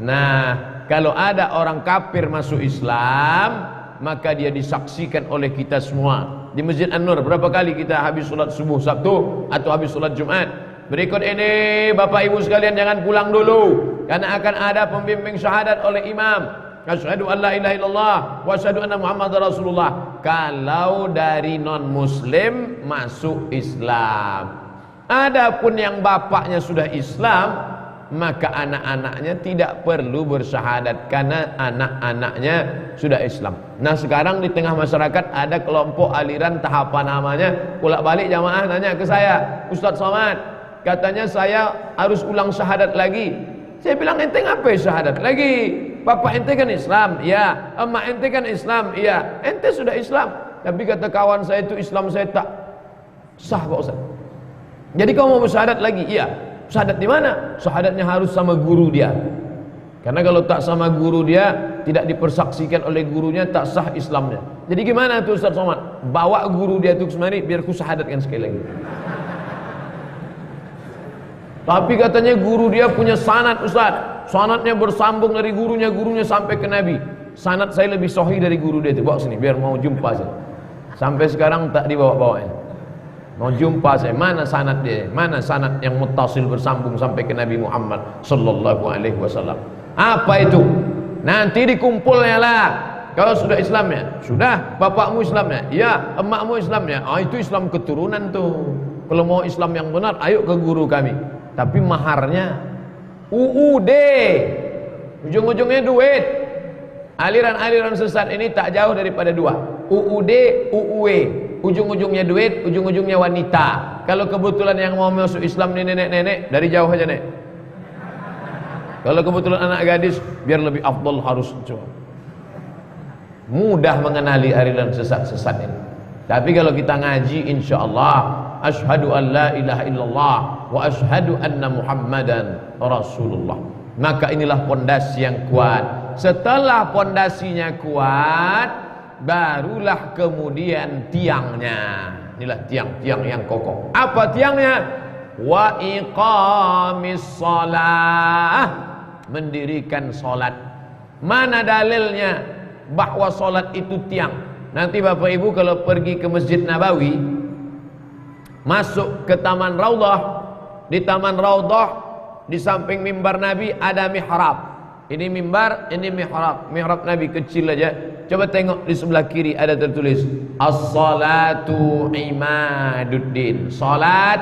Nah, kalau ada orang kafir masuk Islam, maka dia disaksikan oleh kita semua. Di Masjid An-Nur berapa kali kita habis solat subuh Sabtu atau habis solat Jumat. Berikut ini Bapak Ibu sekalian jangan pulang dulu, karena akan ada pembimbing syahadat oleh imam. Asyhadu an la ilaha illallah wa asyhadu anna Muhammadar Rasulullah. Kalau dari non muslim masuk Islam. Adapun yang bapaknya sudah Islam, maka anak-anaknya tidak perlu bersyahadat karena anak-anaknya sudah Islam. Nah, sekarang di tengah masyarakat ada kelompok aliran tahap apa namanya, bolak-balik jamaah nanya ke saya, Ustaz Somad, katanya saya harus ulang syahadat lagi. Saya bilang, ente ngapain syahadat lagi? Bapak ente kan Islam, iya. Emak ente kan Islam, iya. Ente sudah Islam. Tapi kata kawan saya itu Islam saya tak sah Pak Ustaz. Jadi kau mau bersyahadat lagi? Iya. Syahadat di mana? Syahadatnya harus sama guru dia. Karena kalau tak sama guru dia, tidak dipersaksikan oleh gurunya, tak sah Islamnya. Jadi gimana tuh Ustaz Somad? Bawa guru dia tuh kemari biar ku syahadatkan sekali lagi. Tapi katanya guru dia punya sanad Ustaz. Sanadnya bersambung dari gurunya sampai ke Nabi. Sanad saya lebih sahih dari guru dia itu. Bawa sini biar mau jumpa saya. Sampai sekarang tak dibawa-bawanya. Mau jumpa saya, mana sanad dia? Mana sanad yang muttasil bersambung sampai ke Nabi Muhammad sallallahu alaihi wasallam? Apa itu? Nanti dikumpulnya lah. Kalau sudah Islamnya, sudah. Bapakmu Islamnya, ya. Emakmu Islamnya, itu Islam keturunan tuh. Kalau mau Islam yang benar, ayo ke guru kami. Tapi maharnya UUD, ujung-ujungnya duit. Aliran-aliran sesat ini tak jauh daripada dua. UUD, UUE, ujung-ujungnya duit, ujung-ujungnya wanita. Kalau kebetulan yang mau masuk Islam ini nenek-nenek, dari jauh aja nek. Kalau kebetulan anak gadis, biar lebih afdal harus coba. Mudah mengenali aliran sesat-sesat ini. Tapi kalau kita ngaji, insya Allah, asyhadu an la ilaha illallah wa asyhadu anna muhammadan rasulullah, maka inilah pondasi yang kuat. Setelah pondasinya kuat, barulah kemudian tiangnya. Inilah tiang-tiang yang kokoh. Apa tiangnya? Wa iqamis shalah, mendirikan salat. Mana dalilnya bahwa salat itu tiang? Nanti Bapak Ibu kalau pergi ke Masjid Nabawi, masuk ke Taman Raudhah, di Taman Raudhah di samping mimbar Nabi ada mihrab. Ini mimbar, ini mihrab. Mihrab Nabi kecil aja. Coba tengok di sebelah kiri ada tertulis As-salatu imaduddin. Salat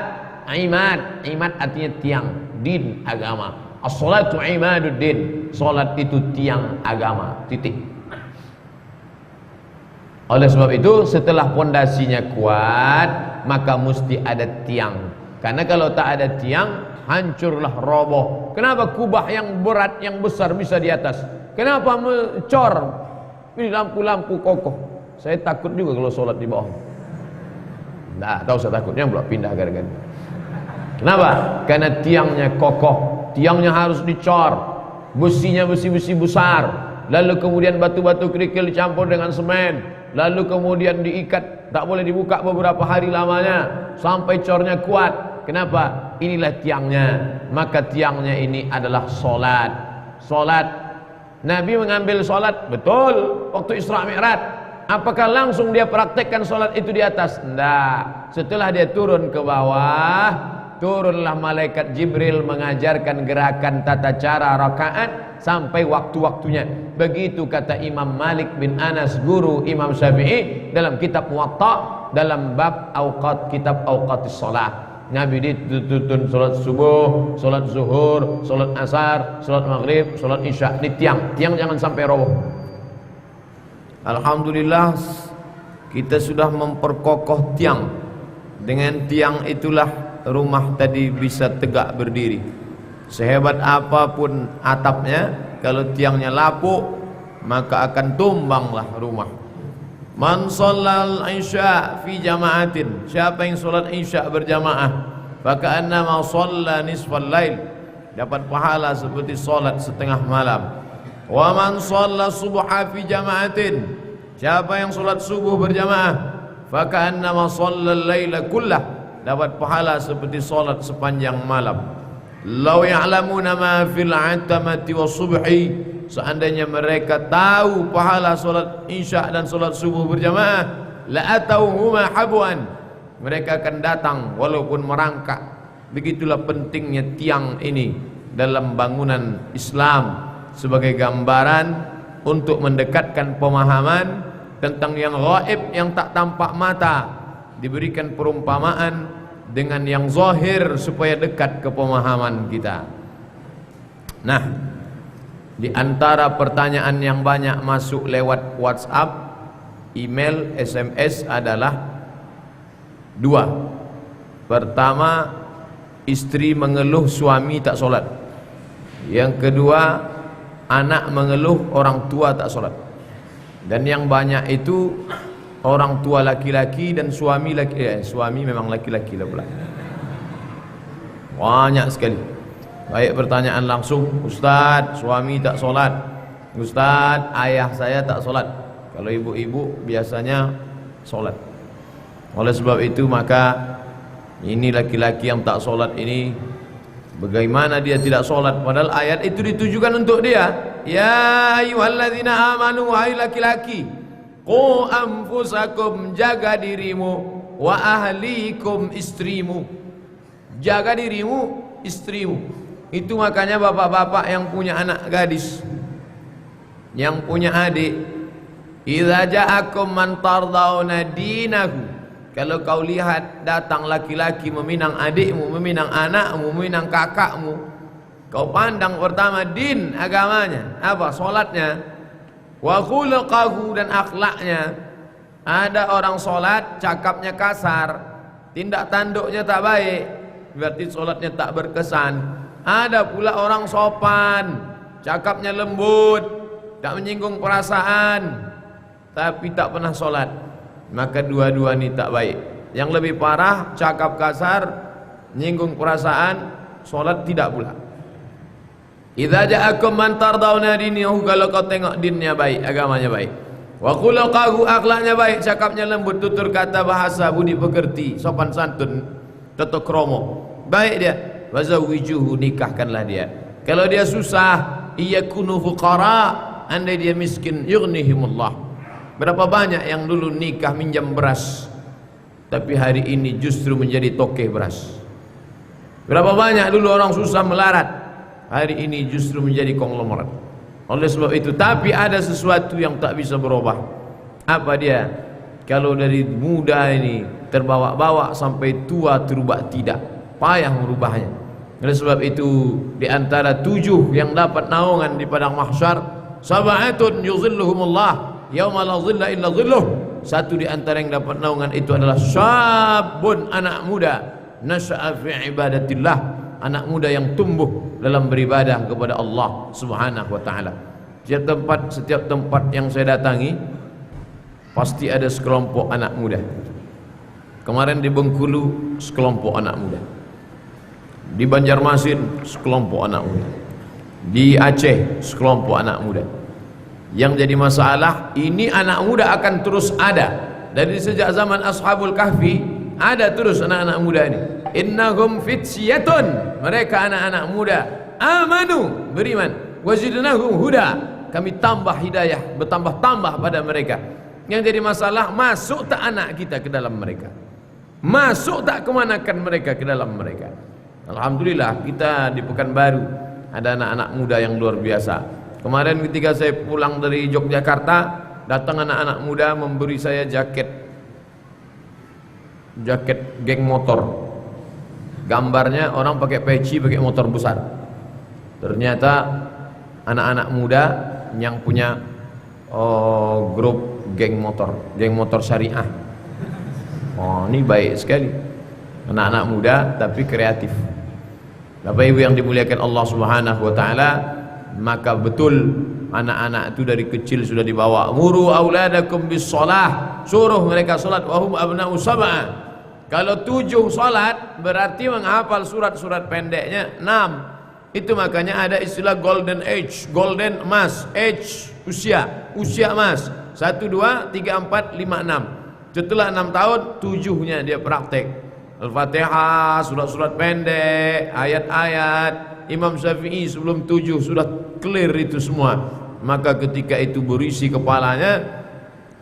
imad, imad artinya tiang, din agama. As-salatu imaduddin, salat itu tiang agama. Titik. Oleh sebab itu, setelah pondasinya kuat, maka mesti ada tiang. Karena kalau tak ada tiang, hancurlah roboh. Kenapa kubah yang berat, yang besar bisa di atas? Kenapa mencor? Ini lampu-lampu kokoh. Saya takut juga kalau sholat di bawah. Nah, tahu saya takutnya pula pindah gara-gara. Kenapa? Karena tiangnya kokoh. Tiangnya harus dicor. Besinya besi-besi besar. Lalu kemudian batu-batu kerikil dicampur dengan semen. Lalu kemudian diikat, tak boleh dibuka beberapa hari lamanya sampai cornya kuat. Kenapa? Inilah tiangnya. Maka tiangnya ini adalah solat. Solat. Nabi mengambil solat, betul, waktu Isra Mi'raj. Apakah langsung dia praktekkan solat itu di atas? Tidak. Setelah dia turun ke bawah, turunlah malaikat Jibril mengajarkan gerakan tata cara rakaat sampai waktu-waktunya. Begitu kata Imam Malik bin Anas, guru Imam Syafi'i, dalam kitab Muwatta, dalam bab awqat, kitab awqatis shalah. Nabi dituntun salat subuh, salat zuhur, salat asar, salat maghrib, salat isya di tiang. Tiang jangan sampai roboh. Alhamdulillah kita sudah memperkokoh tiang. Dengan tiang itulah rumah tadi bisa tegak berdiri. Sehebat apapun atapnya, kalau tiangnya lapuk, maka akan tumbanglah rumah. Man shallal isya fi jama'atin, siapa yang salat isya berjamaah, faka'annama shalla nisfal lail, dapat pahala seperti salat setengah malam. Wa man shalla subha fi jama'atin, siapa yang salat subuh berjamaah, faka'annama shallal laila kullah, dapat pahala seperti salat sepanjang malam. Lau ya'lamuna ma fil 'atamati was-subhi, seandainya mereka tahu pahala salat isya dan salat subuh berjamaah, la atauhuma habwan, mereka akan datang walaupun merangkak. Begitulah pentingnya tiang ini dalam bangunan Islam sebagai gambaran untuk mendekatkan pemahaman tentang yang gaib, yang tak tampak mata, diberikan perumpamaan dengan yang zahir supaya dekat ke pemahaman kita. Nah, di antara pertanyaan yang banyak masuk lewat WhatsApp, email, SMS adalah dua. Pertama, istri mengeluh suami tak solat. Yang kedua, anak mengeluh orang tua tak solat. Dan yang banyak itu orang tua laki-laki dan suami laki, suami memang laki-laki lah pula. Banyak sekali. Baik pertanyaan langsung, Ustaz, suami tak solat. Ustaz, ayah saya tak solat. Kalau ibu-ibu biasanya solat. Oleh sebab itu maka ini laki-laki yang tak solat ini, bagaimana dia tidak solat? Padahal ayat itu ditujukan untuk dia. Ya ayyuhalladzina amanu, wahai laki-laki, qu anfusakum, jaga dirimu, wa ahlikum, istrimu, jaga dirimu, istrimu. Itu makanya bapak-bapak yang punya anak gadis, yang punya adik, idza ja'akum man tardawna dinahu, kalau kau lihat datang laki-laki meminang adikmu, meminang anakmu, meminang kakakmu, kau pandang pertama din, agamanya, apa? Solatnya, wa khuluqahu, dan akhlaknya. Ada orang sholat cakapnya kasar, tindak tanduknya tak baik, berarti sholatnya tak berkesan. Ada pula orang sopan, cakapnya lembut, tak menyinggung perasaan, tapi tak pernah sholat. Maka dua-dua ini tak baik. Yang lebih parah, cakap kasar, menyinggung perasaan, sholat tidak pula. Idza ja'akum man tardawna dinahu, kalau kau tengok dinnya baik, agamanya baik, wa khuluquhu, akhlaknya baik, cakapnya lembut, tutur kata, bahasa, budi pekerti, sopan santun, tata krama, baik dia, wa zawwijuhu, nikahkanlah dia. Kalau dia susah, iyakunu fuqara, andai dia miskin, yughnihimullah. Berapa banyak yang dulu nikah minjam beras, tapi hari ini justru menjadi tokeh beras. Berapa banyak dulu orang susah melarat, hari ini justru menjadi konglomerat. Oleh sebab itu, tapi ada sesuatu yang tak bisa berubah. Apa dia? Kalau dari muda ini terbawa-bawa sampai tua terubah tidak, payah merubahnya. Oleh sebab itu, di antara 7 yang dapat naungan di padang mahsyar, sab'atun yuzilluhumullah yauma la zilla illa zilluh. Satu di antara yang dapat naungan itu adalah syabun, anak muda, nasya'a fi ibadatillah, anak muda yang tumbuh dalam beribadah kepada Allah Subhanahu wa taala. Setiap tempat yang saya datangi pasti ada sekelompok anak muda. Kemarin di Bengkulu sekelompok anak muda, di Banjarmasin sekelompok anak muda, di Aceh sekelompok anak muda. Yang jadi masalah, ini anak muda akan terus ada. Dari sejak zaman Ashabul Kahfi ada terus anak-anak muda ini. Innahum fityatun, mereka anak-anak muda, amanu, beriman, wazidnahum huda, kami tambah hidayah, bertambah-tambah pada mereka. Yang jadi masalah, masuk tak anak kita ke dalam mereka, masuk tak kemanakan mereka ke dalam mereka. Alhamdulillah, kita di Pekanbaru ada anak-anak muda yang luar biasa. Kemarin ketika saya pulang dari Yogyakarta, datang anak-anak muda memberi saya jaket geng motor. Gambarnya orang pakai peci, pakai motor besar. Ternyata anak-anak muda yang punya grup geng motor syariah. Oh, ini baik sekali. Anak-anak muda tapi kreatif. Bapak Ibu yang dimuliakan Allah Subhanahu wa taala, maka betul anak-anak itu dari kecil sudah dibawa. Muru auladakum bis shalah, suruh mereka salat, wahum abna'u sab'a. Kalau 7 salat berarti menghafal surat-surat pendeknya 6. Itu makanya ada istilah golden age, golden emas, age usia emas. 1 2 3 4 5 6. Setelah 6 tahun 7-nya dia praktek. Al-Fatihah, surat-surat pendek, ayat-ayat. Imam Syafi'i sebelum 7 sudah clear itu semua. Maka ketika itu berisi kepalanya,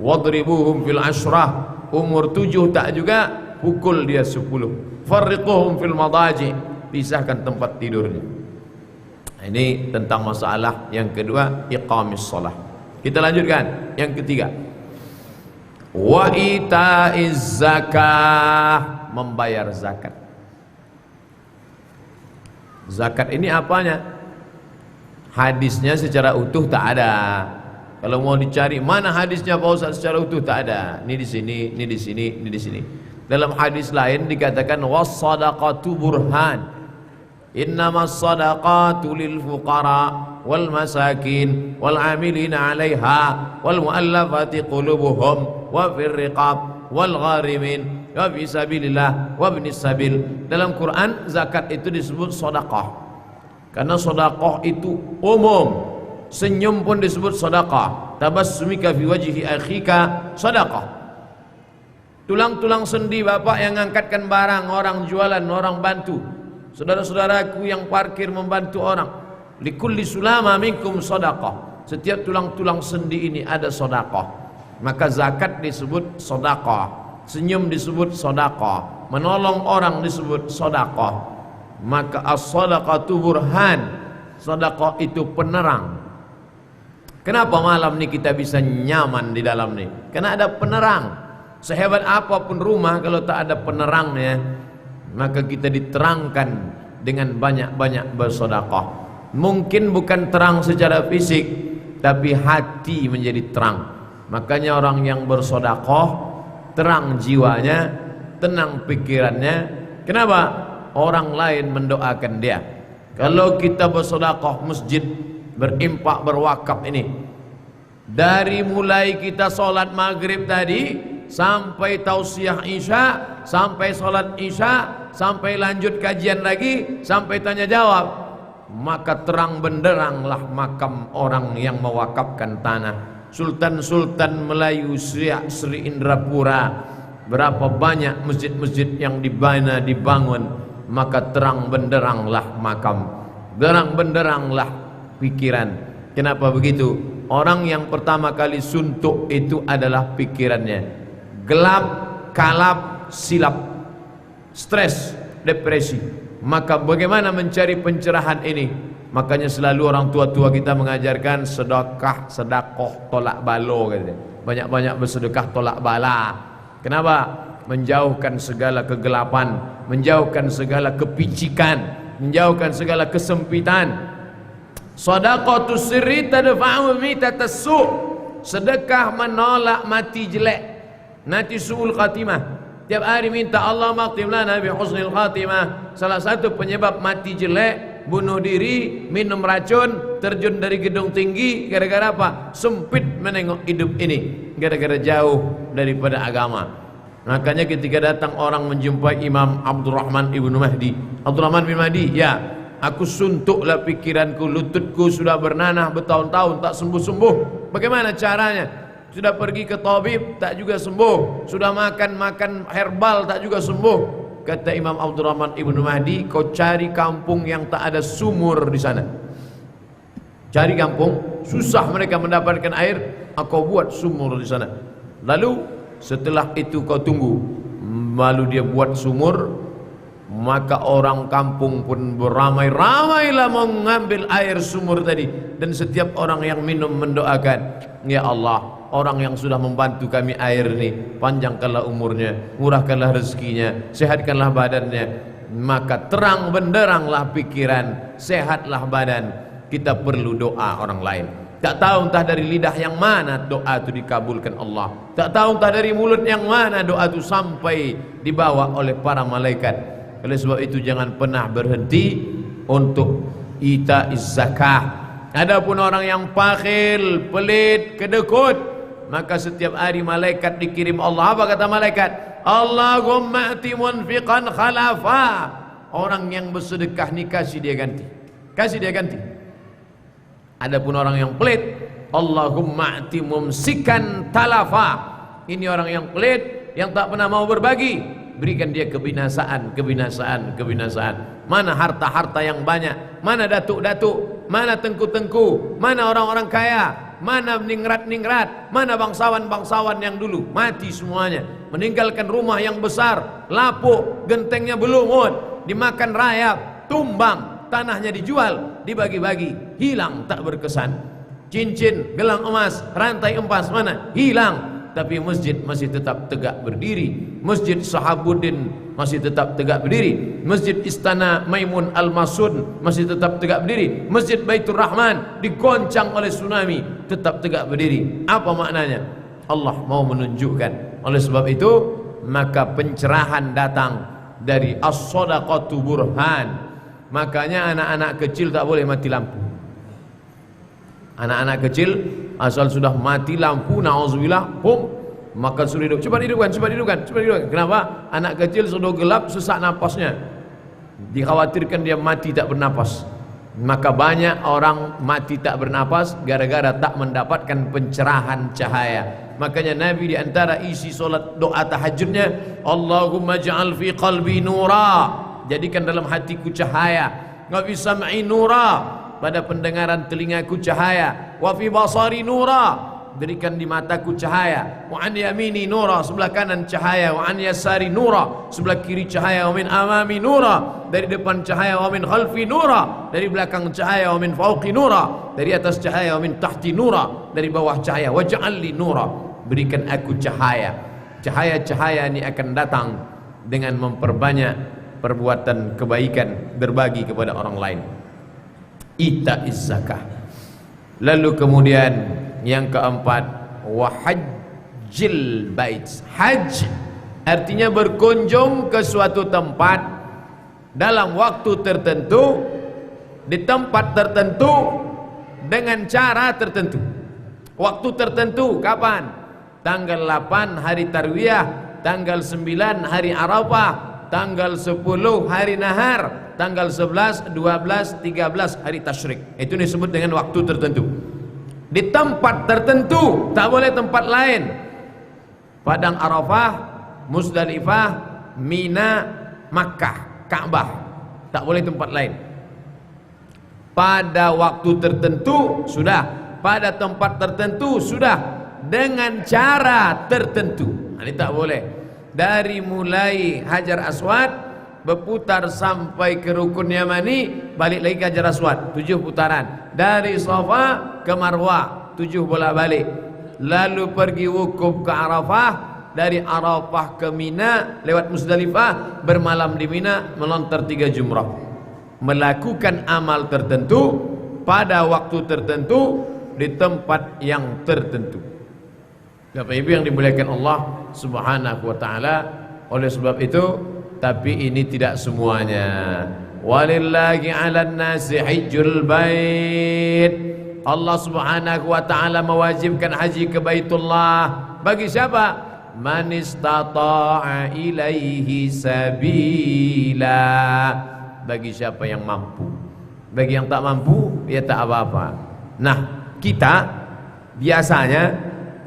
wadribuhum fil ashrah, umur 7 tak juga, pukul dia 10. Farriquhum fil madaji, pisahkan tempat tidurnya. Ini tentang masalah yang kedua, iqamis shalah. Kita lanjutkan yang ketiga, wa itaiz zakah, membayar zakat. Zakat ini apanya? Hadisnya secara utuh tak ada. Kalau mau dicari mana hadisnya Pak Ustaz secara utuh, tak ada. Ini di sini, ini di sini, ini di sini. Dalam hadis lain dikatakan was-shadaqatu burhan. Innamas shadaqatu lil fuqara wal masakin wal amilina 'alaiha wal mu'allafati qulubuhum wa fir riqab wal gharimin wa fi sabilillah wa ibnis sabil. Dalam Quran zakat itu disebut sedekah. Karena sedekah itu umum. Senyum pun disebut sedekah. Tabassumika fi wajhi akhika sedekah. Tulang-tulang sendi bapak yang ngangkatkan barang, orang jualan, orang bantu. Saudara-saudaraku yang parkir membantu orang. Likulli sulama minkum sedekah. Setiap tulang-tulang sendi ini ada sedekah. Maka zakat disebut sedekah. Senyum disebut sedekah, menolong orang disebut sedekah. Maka as-shadaqatu burhan, sedekah itu penerang. Kenapa malam ini kita bisa nyaman di dalam ini? Karena ada penerang. Sehebat apapun rumah kalau tak ada penerangnya, maka kita diterangkan dengan banyak-banyak bersedekah. Mungkin bukan terang secara fisik, tapi hati menjadi terang. Makanya orang yang bersedekah terang jiwanya, tenang pikirannya. Kenapa? Orang lain mendoakan dia. Kalau kita bersedekah masjid, berimpak, berwakaf ini, dari mulai kita sholat maghrib tadi sampai tausiah isya, sampai sholat isya, sampai lanjut kajian lagi, sampai tanya jawab, maka terang benderanglah makam orang yang mewakafkan tanah. Sultan-sultan Melayu Sri Indrapura, berapa banyak masjid-masjid yang dibangun, maka terang benderanglah makam, terang benderanglah pikiran. Kenapa begitu? Orang yang pertama kali suntuk itu adalah pikirannya. Gelap, kalap, silap, stres, depresi. Maka bagaimana mencari pencerahan ini? Makanya selalu orang tua-tua kita mengajarkan sedekah, sedekah tolak balo, katanya. Banyak-banyak bersedekah tolak bala. Kenapa? Menjauhkan segala kegelapan, menjauhkan segala kepicikan, menjauhkan segala kesempitan. Shadaqatus sirri tadfa'u mitatas su'. Sedekah menolak mati jelek, mati su'ul khatimah. Tiap hari minta Allah maqtim lana bi husnil khatimah. Salah satu penyebab mati jelek, bunuh diri, minum racun, terjun dari gedung tinggi, gara-gara apa? Sempit menengok hidup ini, gara-gara jauh daripada agama. Makanya ketika datang orang menjumpai Imam Abdurrahman ibnu Mahdi, Abdurrahman bin Mahdi, ya, aku suntuklah pikiranku, lututku sudah bernanah bertahun-tahun tak sembuh-sembuh. Bagaimana caranya? Sudah pergi ke tabib tak juga sembuh, sudah makan herbal tak juga sembuh. Kata Imam Abdurrahman ibnu Mahdi, kau cari kampung yang tak ada sumur di sana. Cari kampung, susah mereka mendapatkan air, aku buat sumur di sana. Lalu setelah itu kau tunggu, lalu dia buat sumur, maka orang kampung pun beramai-ramailah mengambil air sumur tadi. Dan setiap orang yang minum mendoakan, ya Allah, orang yang sudah membantu kami air ini, panjangkanlah umurnya, murahkanlah rezekinya, sehatkanlah badannya. Maka terang benderanglah pikiran, sehatlah badan. Kita perlu doa orang lain. Tak tahu entah dari lidah yang mana doa itu dikabulkan Allah. Tak tahu entah dari mulut yang mana doa itu sampai dibawa oleh para malaikat. Oleh sebab itu jangan pernah berhenti untuk itaiz zakah. Adapun orang yang bakhil, pelit, kedekut, maka setiap hari malaikat dikirim Allah. Apa kata malaikat? Allahumma ati munfiqan khalafa. Orang yang bersedekah ni kasih dia ganti, kasih dia ganti. Adapun orang yang pelit, Allahumma ati mumsikan talafa. Ini orang yang pelit, yang tak pernah mau berbagi, berikan dia kebinasaan, kebinasaan, kebinasaan. Mana harta-harta yang banyak, mana datuk-datuk, mana tengku-tengku, mana orang-orang kaya, mana ningrat-ningrat, mana bangsawan-bangsawan yang dulu mati semuanya, meninggalkan rumah yang besar, lapuk, gentengnya belungut, dimakan rayap, tumbang, tanahnya dijual, dibagi-bagi, hilang tak berkesan. Cincin, gelang emas, rantai empas mana? Hilang. Tapi masjid masih tetap tegak berdiri. Masjid Sahabuddin masih tetap tegak berdiri. Masjid Istana Maimun Al-Masud masih tetap tegak berdiri. Masjid Baitur Rahman digoncang oleh tsunami, tetap tegak berdiri. Apa maknanya? Allah mau menunjukkan. Oleh sebab itu, maka pencerahan datang dari as-shadaqatu burhan. Makanya anak-anak kecil tak boleh mati lampu. Anak-anak kecil asal sudah mati lampu, na'udzubillah, maka suruh hidup. Cepat hidupkan, cepat hidupkan, cepat hidupkan. Kenapa? Anak kecil sudah gelap, sesak napasnya, dikhawatirkan dia mati tak bernapas. Maka banyak orang mati tak bernapas gara-gara tak mendapatkan pencerahan cahaya. Makanya Nabi di antara isi solat doa tahajudnya, Allahumma ja'al fi qalbi nura, jadikan dalam hatiku cahaya, wa fi sam'i nura, pada pendengaran telingaku cahaya, wa fi basari nura, berikan di mataku cahaya, wa an yamini nura, sebelah kanan cahaya, wa an yasari nura, sebelah kiri cahaya, wa min amami nura, dari depan cahaya, wa min khalfi nura, dari belakang cahaya, wa min fawqi nura, dari atas cahaya, wa min tahti nura, dari bawah cahaya, wa ja'alli nura, berikan aku cahaya. Cahaya-cahaya ini akan datang dengan memperbanyak perbuatan kebaikan, berbagi kepada orang lain. Itaiz zakah. Lalu kemudian yang keempat, wa hajjil bait. Haj artinya berkunjung ke suatu tempat dalam waktu tertentu, di tempat tertentu, dengan cara tertentu. Waktu tertentu kapan? Tanggal 8 hari Tarwiyah, tanggal 9 hari Arafah, tanggal 10 hari Nahar, tanggal 11, 12, 13 hari Tasyrik. Itu disebut dengan waktu tertentu. Di tempat tertentu, tak boleh tempat lain. Padang Arafah, Muzdalifah, Mina, Makkah, Ka'bah, tak boleh tempat lain. Pada waktu tertentu sudah, pada tempat tertentu sudah, dengan cara tertentu. Ini tak boleh. Dari mulai Hajar Aswad berputar sampai ke Rukun Yamani, balik lagi ke Hajar Aswad, 7 putaran. Dari Safa ke Marwah, 7 bolak-balik. Lalu pergi wukuf ke Arafah, dari Arafah ke Mina lewat Muzdalifah, bermalam di Mina, melontar 3 jumrah. Melakukan amal tertentu pada waktu tertentu di tempat yang tertentu. Bapak Ibu yang dimuliakan Allah Subhanahu wa taala, oleh sebab itu, tapi ini tidak semuanya. Walillahi 'alan nasi hajjul bait. Allah Subhanahu wa taala mewajibkan haji ke Baitullah bagi siapa? Man istata'a ilaihi sabila. Bagi siapa yang mampu. Bagi yang tak mampu, ya tak apa-apa. Nah, kita biasanya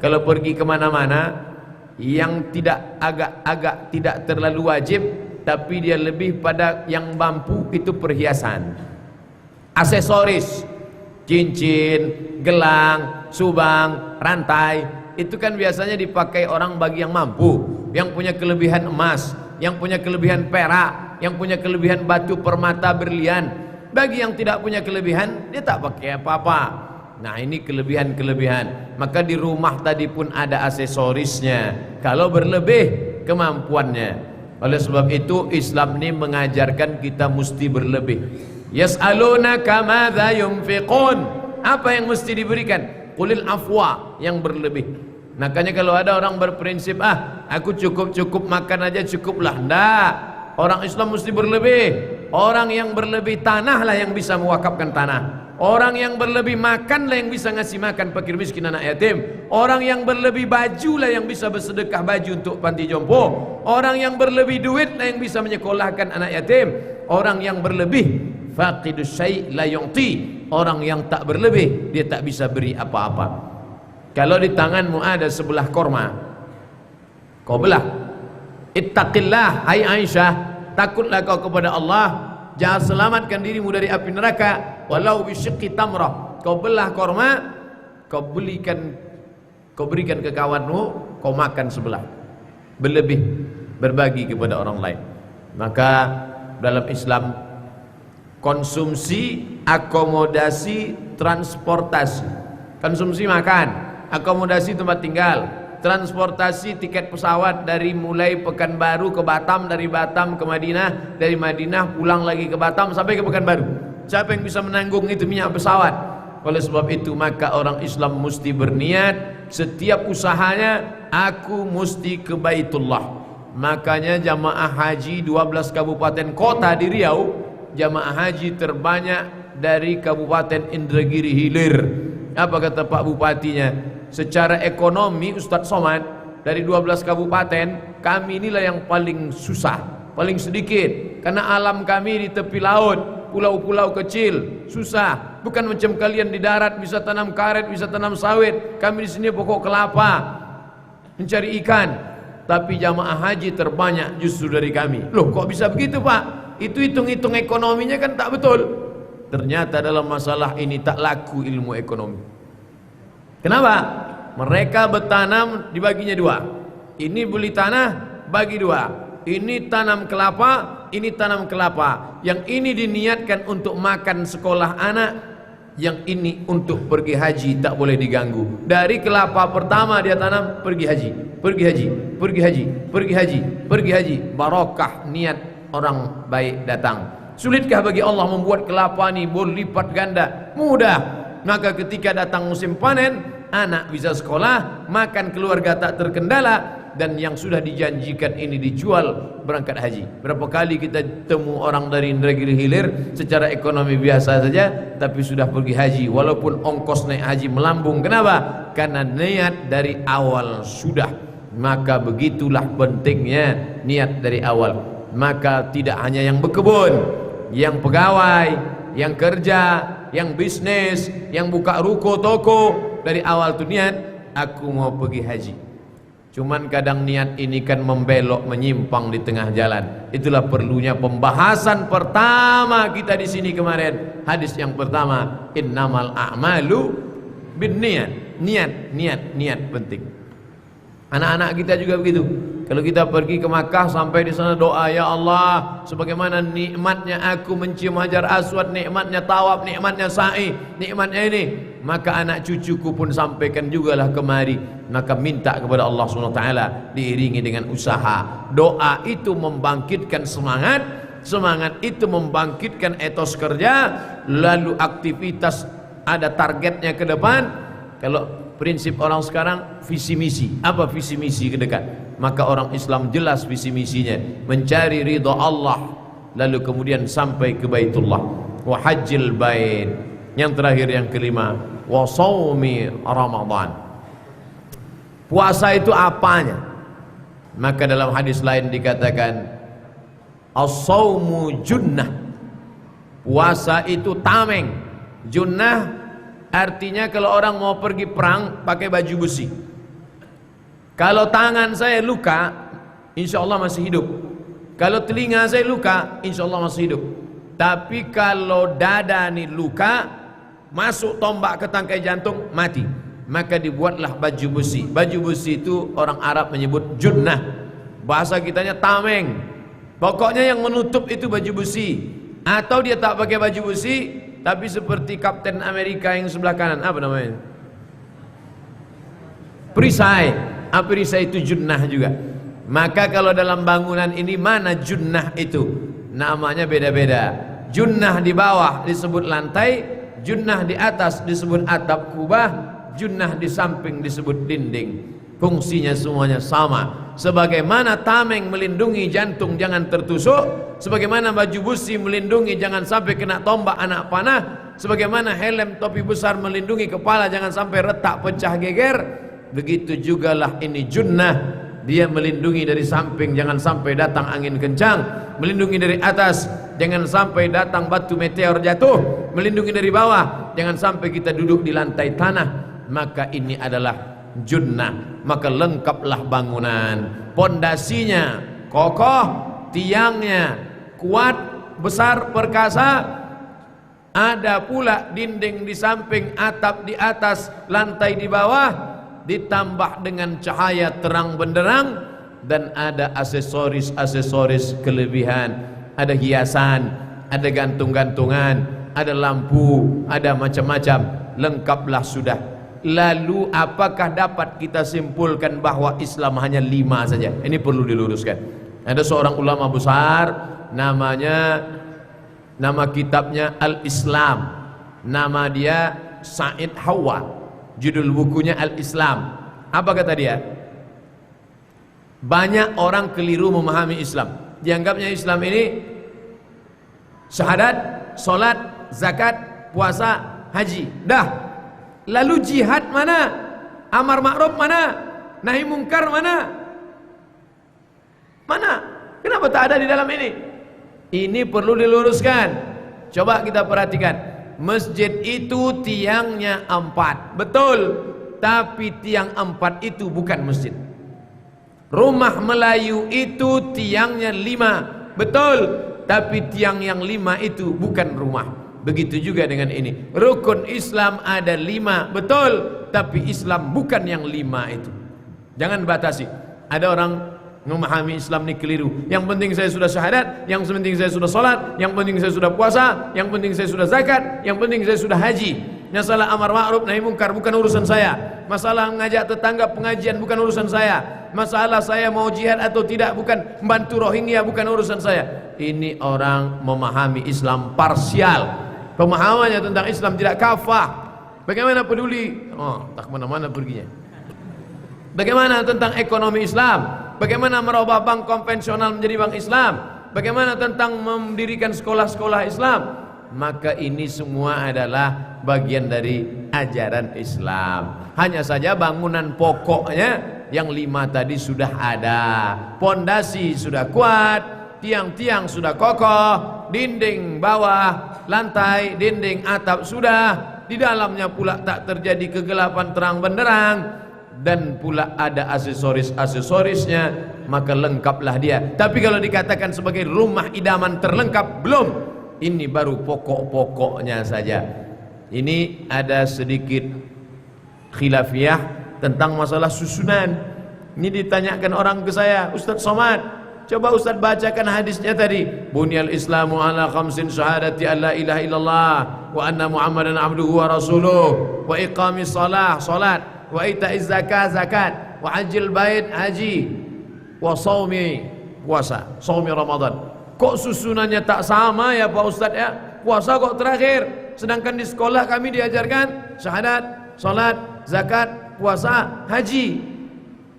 kalau pergi kemana-mana yang agak tidak terlalu wajib, tapi dia lebih pada yang mampu, itu perhiasan, aksesoris, cincin, gelang, subang, rantai. Itu kan biasanya dipakai orang bagi yang mampu, yang punya kelebihan emas, yang punya kelebihan perak, yang punya kelebihan batu permata berlian. Bagi yang tidak punya kelebihan, dia tak pakai apa-apa. Nah, ini kelebihan-kelebihan. Maka di rumah tadi pun ada aksesorisnya, kalau berlebih kemampuannya. Oleh sebab itu Islam ini mengajarkan kita mesti berlebih. Yas'alunaka madza yunfiqun. Apa yang mesti diberikan? Qulil afwa, yang berlebih. Makanya kalau ada orang berprinsip, aku cukup makan aja cukuplah. Enggak. Orang Islam mesti berlebih. Orang yang berlebih tanah lah yang bisa mewakafkan tanah. Orang yang berlebih makan lah yang bisa ngasih makan fakir miskin anak yatim. Orang yang berlebih baju lah yang bisa bersedekah baju untuk panti jompo. Orang yang berlebih duit lah yang bisa menyekolahkan anak yatim. Orang yang berlebih faqidus syai' la yu'ti. Orang yang tak berlebih, dia tak bisa beri apa-apa. Kalau di tanganmu ada sebelah korma, kau belah. Ittaqillah, hai Aisyah, takutlah kau kepada Allah, jangan selamatkan dirimu dari api neraka walau bisyiqqi tamrah. Kau belah korma, kau berikan ke kawanmu, kau makan sebelah. Berlebih, berbagi kepada orang lain. Maka dalam Islam, konsumsi, akomodasi, transportasi. Konsumsi makan, akomodasi tempat tinggal, transportasi tiket pesawat dari mulai Pekanbaru ke Batam, dari Batam ke Madinah, dari Madinah pulang lagi ke Batam sampai ke Pekanbaru. Siapa yang bisa menanggung itu minyak pesawat? Oleh sebab itu maka orang Islam mesti berniat setiap usahanya, aku mesti ke Baitullah. Makanya jamaah haji 12 kabupaten kota di Riau, jamaah haji terbanyak dari Kabupaten Indragiri Hilir. Apa kata Pak Bupatinya? Secara ekonomi Ustadz Somad, dari 12 kabupaten kami inilah yang paling susah, paling sedikit, karena alam kami di tepi laut, pulau-pulau kecil, susah. Bukan macam kalian di darat bisa tanam karet, bisa tanam sawit. Kami di sini pokok kelapa, mencari ikan. Tapi jamaah haji terbanyak justru dari kami. Loh, kok bisa begitu Pak? Itu hitung-hitung ekonominya kan tak betul. Ternyata dalam masalah ini tak laku ilmu ekonomi. Kenapa? Mereka bertanam dibaginya 2. Ini beli tanah bagi 2. Ini tanam kelapa, ini tanam kelapa. Yang ini diniatkan untuk makan sekolah anak, yang ini untuk pergi haji, tak boleh diganggu. Dari kelapa pertama dia tanam, pergi haji, pergi haji, pergi haji, pergi haji, pergi haji. Barokah niat orang baik datang. Sulitkah bagi Allah membuat kelapa ini berlipat ganda? Mudah. Maka ketika datang musim panen, anak bisa sekolah, makan keluarga tak terkendala, dan yang sudah dijanjikan ini dijual berangkat haji. Berapa kali kita temu orang dari negeri hilir secara ekonomi biasa saja tapi sudah pergi haji, walaupun ongkos naik haji melambung. Kenapa? Karena niat dari awal sudah. Maka begitulah pentingnya niat dari awal. Maka tidak hanya yang berkebun, yang pegawai, yang kerja, yang bisnis, yang buka ruko toko, dari awal tu niat aku mau pergi haji. Cuman kadang niat ini kan membelok, menyimpang di tengah jalan. Itulah perlunya pembahasan pertama kita di sini kemarin. Hadis yang pertama, innamal a'malu binniyat. Niat penting. Anak-anak kita juga begitu. Kalau kita pergi ke Makkah, sampai di sana doa, ya Allah, sebagaimana nikmatnya aku mencium Hajar Aswad, nikmatnya tawaf, nikmatnya sa'i, nikmatnya ini, maka anak cucuku pun sampaikan jugalah kemari. Maka minta kepada Allah SWT diiringi dengan usaha. Doa itu membangkitkan semangat, semangat itu membangkitkan etos kerja, lalu aktivitas ada targetnya ke depan. Kalau prinsip orang sekarang visi misi, apa visi misi ke dekat? Maka orang Islam jelas visi misinya, mencari ridha Allah, lalu kemudian sampai ke Baitullah, wa hajjil bait. Yang terakhir, yang kelima, wa shaumi Ramadan. Puasa itu apanya? Maka dalam hadis lain dikatakan as-shaumu junnah. Puasa itu tameng. Junnah artinya kalau orang mau pergi perang pakai baju besi. Kalau tangan saya luka, insya Allah masih hidup. Kalau telinga saya luka, insya Allah masih hidup. Tapi kalau dada ini luka, masuk tombak ke tangkai jantung, mati. Maka dibuatlah baju besi. Baju besi itu orang Arab menyebut junnah. Bahasa kitanya tameng. Pokoknya yang menutup itu baju besi. Atau dia tak pakai baju besi, tapi seperti Kapten Amerika yang sebelah kanan, apa namanya? Perisai. Perisai itu junnah juga. Maka kalau dalam bangunan ini mana junnah itu? Namanya beda-beda. Junnah di bawah disebut lantai, junnah di atas disebut atap kubah, junnah di samping disebut dinding. Fungsinya semuanya sama. Sebagaimana tameng melindungi jantung jangan tertusuk, sebagaimana baju besi melindungi jangan sampai kena tombak anak panah, sebagaimana helm topi besar melindungi kepala jangan sampai retak pecah geger, begitu jugalah ini junnah. Dia melindungi dari samping jangan sampai datang angin kencang, melindungi dari atas jangan sampai datang batu meteor jatuh, melindungi dari bawah jangan sampai kita duduk di lantai tanah. Maka ini adalah junnah. Maka lengkaplah bangunan, pondasinya kokoh, tiangnya kuat, besar, perkasa. Ada pula dinding di samping, atap di atas, lantai di bawah, ditambah dengan cahaya terang benderang, dan ada aksesoris-aksesoris kelebihan, ada hiasan, ada gantung-gantungan, ada lampu, ada macam-macam. Lengkaplah sudah. Lalu apakah dapat kita simpulkan bahwa Islam hanya 5 saja? Ini perlu diluruskan. Ada seorang ulama besar, nama kitabnya Al-Islam, nama dia Said Hawa, judul bukunya Al-Islam. Apa kata dia? Banyak orang keliru memahami Islam. Dianggapnya Islam ini syahadat, solat, zakat, puasa, haji, dah. Lalu jihad mana? Amar ma'ruf mana? Nahi mungkar mana? Mana? Kenapa tak ada di dalam ini? Ini perlu diluruskan. Coba kita perhatikan. Masjid itu tiangnya 4, betul. Tapi tiang 4 itu bukan masjid. Rumah Melayu itu tiangnya 5, betul. Tapi tiang yang 5 itu bukan rumah. Begitu juga dengan ini. Rukun Islam ada 5, betul. Tapi Islam bukan yang 5 itu. Jangan batasi. Ada orang memahami Islam ini keliru. Yang penting saya sudah syahadat, yang penting saya sudah sholat, yang penting saya sudah puasa, yang penting saya sudah zakat, yang penting saya sudah haji. Masalah amar ma'ruf nahi mungkar bukan urusan saya. Masalah mengajak tetangga pengajian bukan urusan saya. Masalah saya mau jihad atau tidak bukan, membantu Rohingya bukan urusan saya. Ini orang memahami Islam parsial. Pemahamannya tentang Islam tidak kafah. Bagaimana peduli? Oh, tak kemana-mana perginya. Bagaimana tentang ekonomi Islam? Bagaimana merubah bank konvensional menjadi bank Islam? Bagaimana tentang mendirikan sekolah-sekolah Islam? Maka ini semua adalah bagian dari ajaran Islam. Hanya saja bangunan pokoknya yang 5 tadi sudah ada. Pondasi sudah kuat, tiang-tiang sudah kokoh, dinding bawah, lantai, dinding atap sudah. Di dalamnya pula tak terjadi kegelapan terang benderang, dan pula ada aksesoris-aksesorisnya, maka lengkaplah dia. Tapi kalau dikatakan sebagai rumah idaman terlengkap, belum. Ini baru pokok-pokoknya saja. Ini ada sedikit khilafiyah tentang masalah susunan. Ini ditanyakan orang ke saya, Ustaz Somad, coba Ustaz bacakan hadisnya tadi. Bunyal Islamu ala khamsin syahadati an la ilaha illallah wa anna Muhammadan abduhu wa rasuluh wa iqamis salah, salat, wa ita'iz zakat, zakat, wa hajjil bait, haji, wa shaumi, puasa, shaumi Ramadan. Kok susunannya tak sama ya Pak Ustaz ya? Puasa kok terakhir, sedangkan di sekolah kami diajarkan syahadat, salat, zakat, puasa, haji.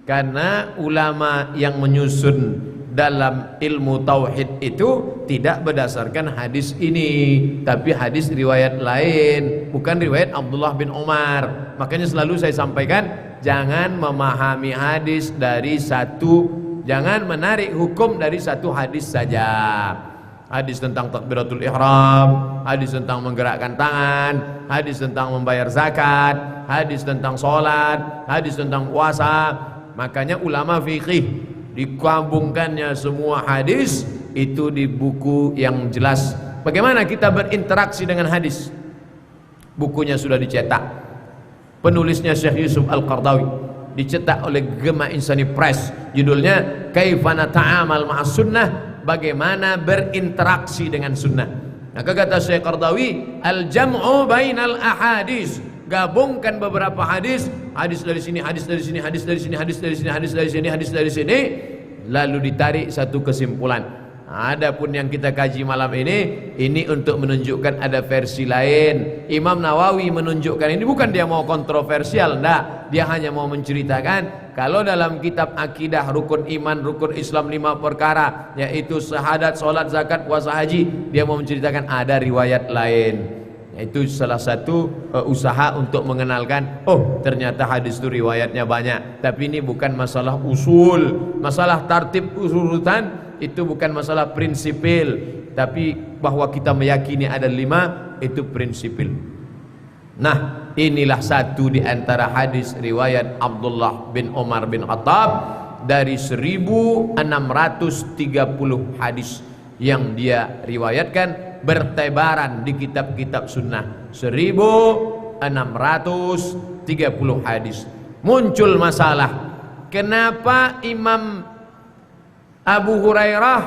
Karena ulama yang menyusun dalam ilmu tauhid itu tidak berdasarkan hadis ini, tapi hadis riwayat lain, bukan riwayat Abdullah bin Umar. Makanya selalu saya sampaikan, jangan memahami hadis dari satu, jangan menarik hukum dari satu hadis saja. Hadis tentang takbiratul ihram, hadis tentang menggerakkan tangan, hadis tentang membayar zakat, hadis tentang sholat, hadis tentang puasa. Makanya ulama fikih digabungkannya semua hadis itu di buku yang jelas. Bagaimana kita berinteraksi dengan hadis? Bukunya sudah dicetak, penulisnya Syekh Yusuf Al-Qardawi, dicetak oleh Gema Insani Press. Judulnya Kaifa Nata'amal Ma'as Sunnah, bagaimana berinteraksi dengan sunnah. Maka kata Syekh Qardawi, al-jam'u bainal ahadis, gabungkan beberapa hadis, hadis dari sini, hadis dari sini, hadis dari sini, hadis dari sini, hadis dari sini, hadis dari sini, lalu ditarik satu kesimpulan. Adapun yang kita kaji malam ini untuk menunjukkan ada versi lain. Imam Nawawi menunjukkan ini, bukan dia mau kontroversial, enggak. Dia hanya mau menceritakan kalau dalam kitab akidah, rukun iman, rukun Islam 5 perkara, yaitu syahadat, salat, zakat, puasa, haji, dia mau menceritakan ada riwayat lain. Itu salah satu usaha untuk mengenalkan, oh ternyata hadis itu riwayatnya banyak. Tapi ini bukan masalah usul, masalah tartib urutan, itu bukan masalah prinsipil. Tapi bahwa kita meyakini ada 5, itu prinsipil. Nah, inilah satu di antara hadis riwayat Abdullah bin Umar bin Khattab dari 1630 hadis yang dia riwayatkan bertebaran di kitab-kitab sunnah. 1630 hadis. Muncul masalah, kenapa Imam Abu Hurairah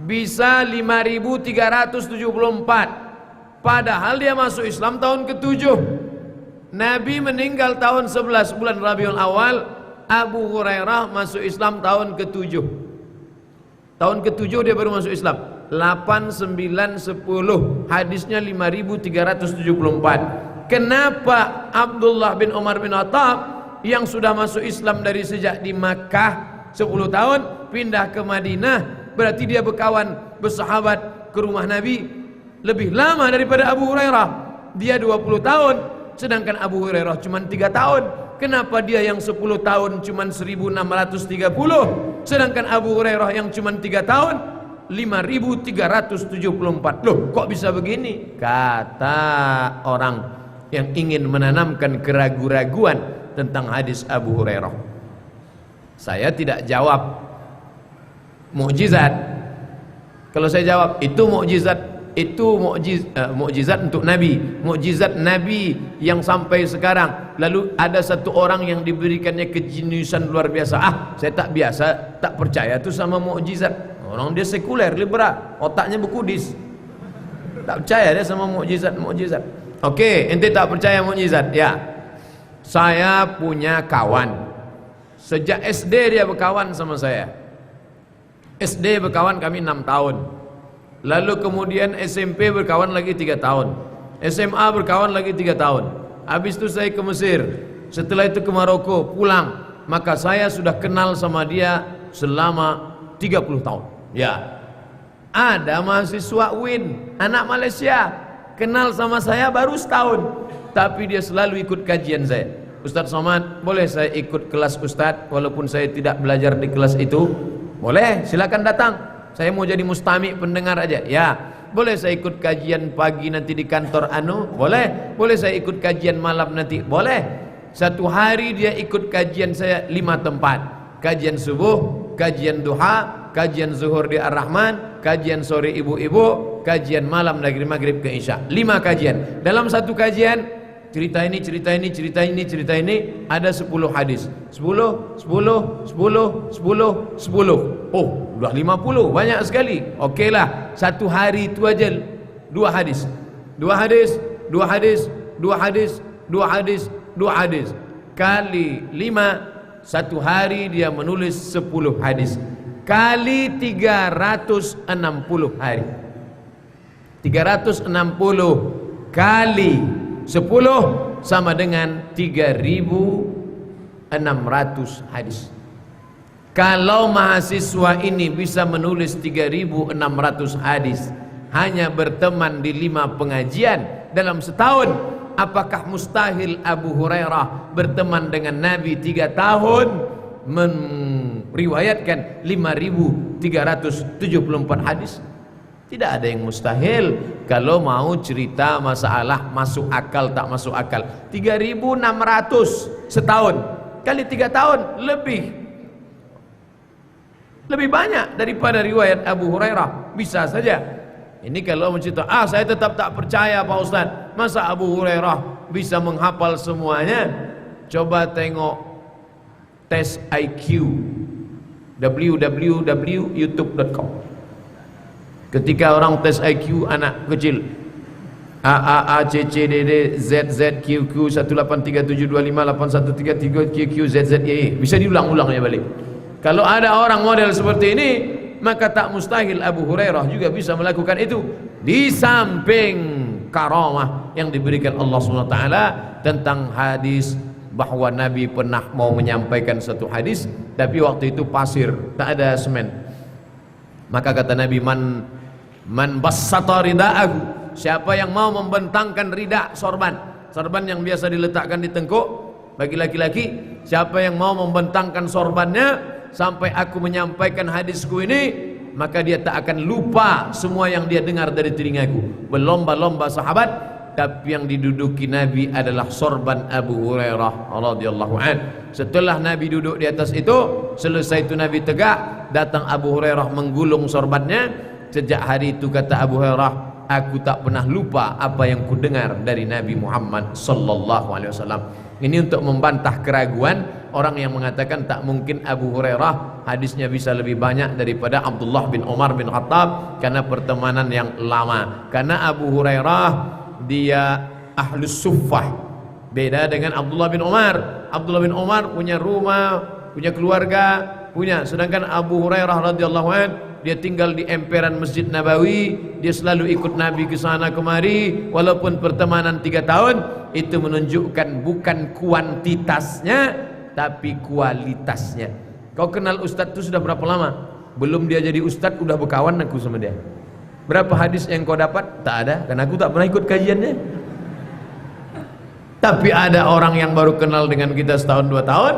bisa 5374, padahal dia masuk Islam tahun ke-7. Nabi meninggal tahun 11 bulan Rabiul Awal, Abu Hurairah masuk Islam tahun ke-7. Tahun ke-7 dia baru masuk Islam. 8, 9, 10, hadisnya 5374. Kenapa Abdullah bin Umar bin Khattab yang sudah masuk Islam dari sejak di Makkah 10 tahun pindah ke Madinah, berarti dia berkawan, bersahabat ke rumah Nabi lebih lama daripada Abu Hurairah. Dia 20 tahun, sedangkan Abu Hurairah cuma 3 tahun. Kenapa dia yang 10 tahun cuma 1630, sedangkan Abu Hurairah yang cuma 3 tahun 5374. Loh, kok bisa begini? Kata orang yang ingin menanamkan keraguan-raguan tentang hadis Abu Hurairah. Saya tidak jawab mukjizat. Kalau saya jawab itu mukjizat, itu mukjizat untuk Nabi, mukjizat Nabi yang sampai sekarang. Lalu ada satu orang yang diberikannya kejeniusan luar biasa. Saya tak biasa, tak percaya tuh sama mukjizat. Orang dia sekuler, liberal, otaknya bekudis, tak percaya dia sama mukjizat. Oke, ente tak percaya mukjizat? Ya, saya punya kawan, sejak SD dia berkawan sama saya. SD berkawan kami 6 tahun. Lalu kemudian SMP berkawan lagi 3 tahun, SMA berkawan lagi 3 tahun. Habis itu saya ke Mesir, setelah itu ke Maroko, pulang. Maka saya sudah kenal sama dia selama 30 tahun. Ya. Ada mahasiswa UIN, anak Malaysia, kenal sama saya baru setahun, tapi dia selalu ikut kajian saya. Ustadz Somad, boleh saya ikut kelas Ustadz walaupun saya tidak belajar di kelas itu? Boleh, silakan datang. Saya mau jadi mustami pendengar aja. Ya. Boleh saya ikut kajian pagi nanti di kantor Anu? Boleh. Boleh saya ikut kajian malam nanti? Boleh. Satu hari dia ikut kajian saya 5 tempat. Kajian subuh, kajian duha, kajian zuhur di Ar-Rahman, kajian sore ibu-ibu, kajian malam dari maghrib ke isya. 5 kajian. Dalam satu kajian cerita ini, cerita ini, cerita ini, cerita ini, ada 10 hadis. 10, 10, 10, 10, 10. Oh, udah 50, banyak sekali. Okeylah, satu hari itu aja 2 hadis. 2 hadis, 2 hadis, 2 hadis, 2 hadis, 2 hadis. Kali 5, satu hari dia menulis 10 hadis. Kali 360 hari. 360 kali 10 sama dengan 3.600 hadis. Kalau mahasiswa ini bisa menulis 3.600 hadis hanya berteman di 5 pengajian dalam setahun, apakah mustahil Abu Hurairah berteman dengan Nabi 3 tahun meriwayatkan 5.374 hadis? Tidak ada yang mustahil. Kalau mau cerita masalah masuk akal tak masuk akal, 3.600 setahun kali 3 tahun lebih banyak daripada riwayat Abu Hurairah. Bisa saja. Ini kalau mencerita, saya tetap tak percaya Pak Ustaz, masa Abu Hurairah bisa menghafal semuanya? Coba tengok tes IQ www.youtube.com. Ketika orang tes IQ anak kecil, A A C C D D Z Z Q Q 183725813 Q Q Z Z Y, bisa diulang-ulangnya balik. Kalau ada orang model seperti ini, maka tak mustahil Abu Hurairah juga bisa melakukan itu. Di samping karamah yang diberikan Allah SWT tentang hadis bahwa Nabi pernah mau menyampaikan satu hadis, tapi waktu itu pasir, tak ada semen. Maka kata Nabi, man bassata rida'ahu, siapa yang mau membentangkan rida, sorban yang biasa diletakkan di tengkuk bagi laki-laki, siapa yang mau membentangkan sorbannya sampai aku menyampaikan hadisku ini, maka dia tak akan lupa semua yang dia dengar dari telingaku. Berlomba-lomba sahabat, tapi yang diduduki Nabi adalah sorban Abu Hurairah radhiyallahu an. Setelah Nabi duduk di atas itu, selesai itu Nabi tegak, datang Abu Hurairah menggulung sorbannya. Sejak hari itu kata Abu Hurairah, aku tak pernah lupa apa yang ku dengar dari Nabi Muhammad sallallahu alaihi wasallam. Ini untuk membantah keraguan orang yang mengatakan tak mungkin Abu Hurairah hadisnya bisa lebih banyak daripada Abdullah bin Umar bin Khattab karena pertemanan yang lama. Karena Abu Hurairah dia ahlus suffah, beda dengan Abdullah bin Umar. Abdullah bin Umar punya rumah, punya keluarga, sedangkan Abu Hurairah radhiyallahu an dia tinggal di emperan Masjid Nabawi, dia selalu ikut Nabi ke sana kemari, walaupun pertemanan 3 tahun. Itu menunjukkan bukan kuantitasnya tapi kualitasnya. Kau kenal Ustadz itu sudah berapa lama? Belum dia jadi Ustadz udah berkawan aku sama dia. Berapa hadis yang kau dapat? Tak ada, karena aku tak pernah ikut kajiannya. Tapi ada orang yang baru kenal dengan kita setahun 2 tahun,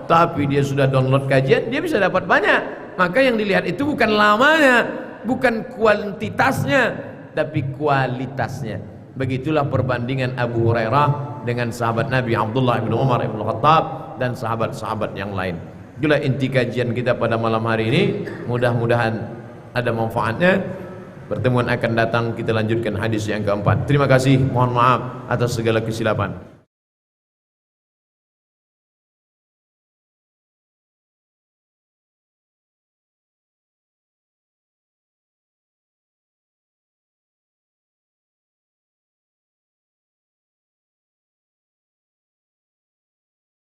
tapi dia sudah download kajian, dia bisa dapat banyak. Maka yang dilihat itu bukan lamanya, bukan kuantitasnya, tapi kualitasnya. Begitulah perbandingan Abu Hurairah dengan sahabat Nabi Abdullah bin Umar bin Khattab dan sahabat-sahabat yang lain. Itulah inti kajian kita pada malam hari ini. Mudah-mudahan ada manfaatnya. Pertemuan akan datang kita lanjutkan hadis yang keempat. Terima kasih, mohon maaf atas segala kesilapan.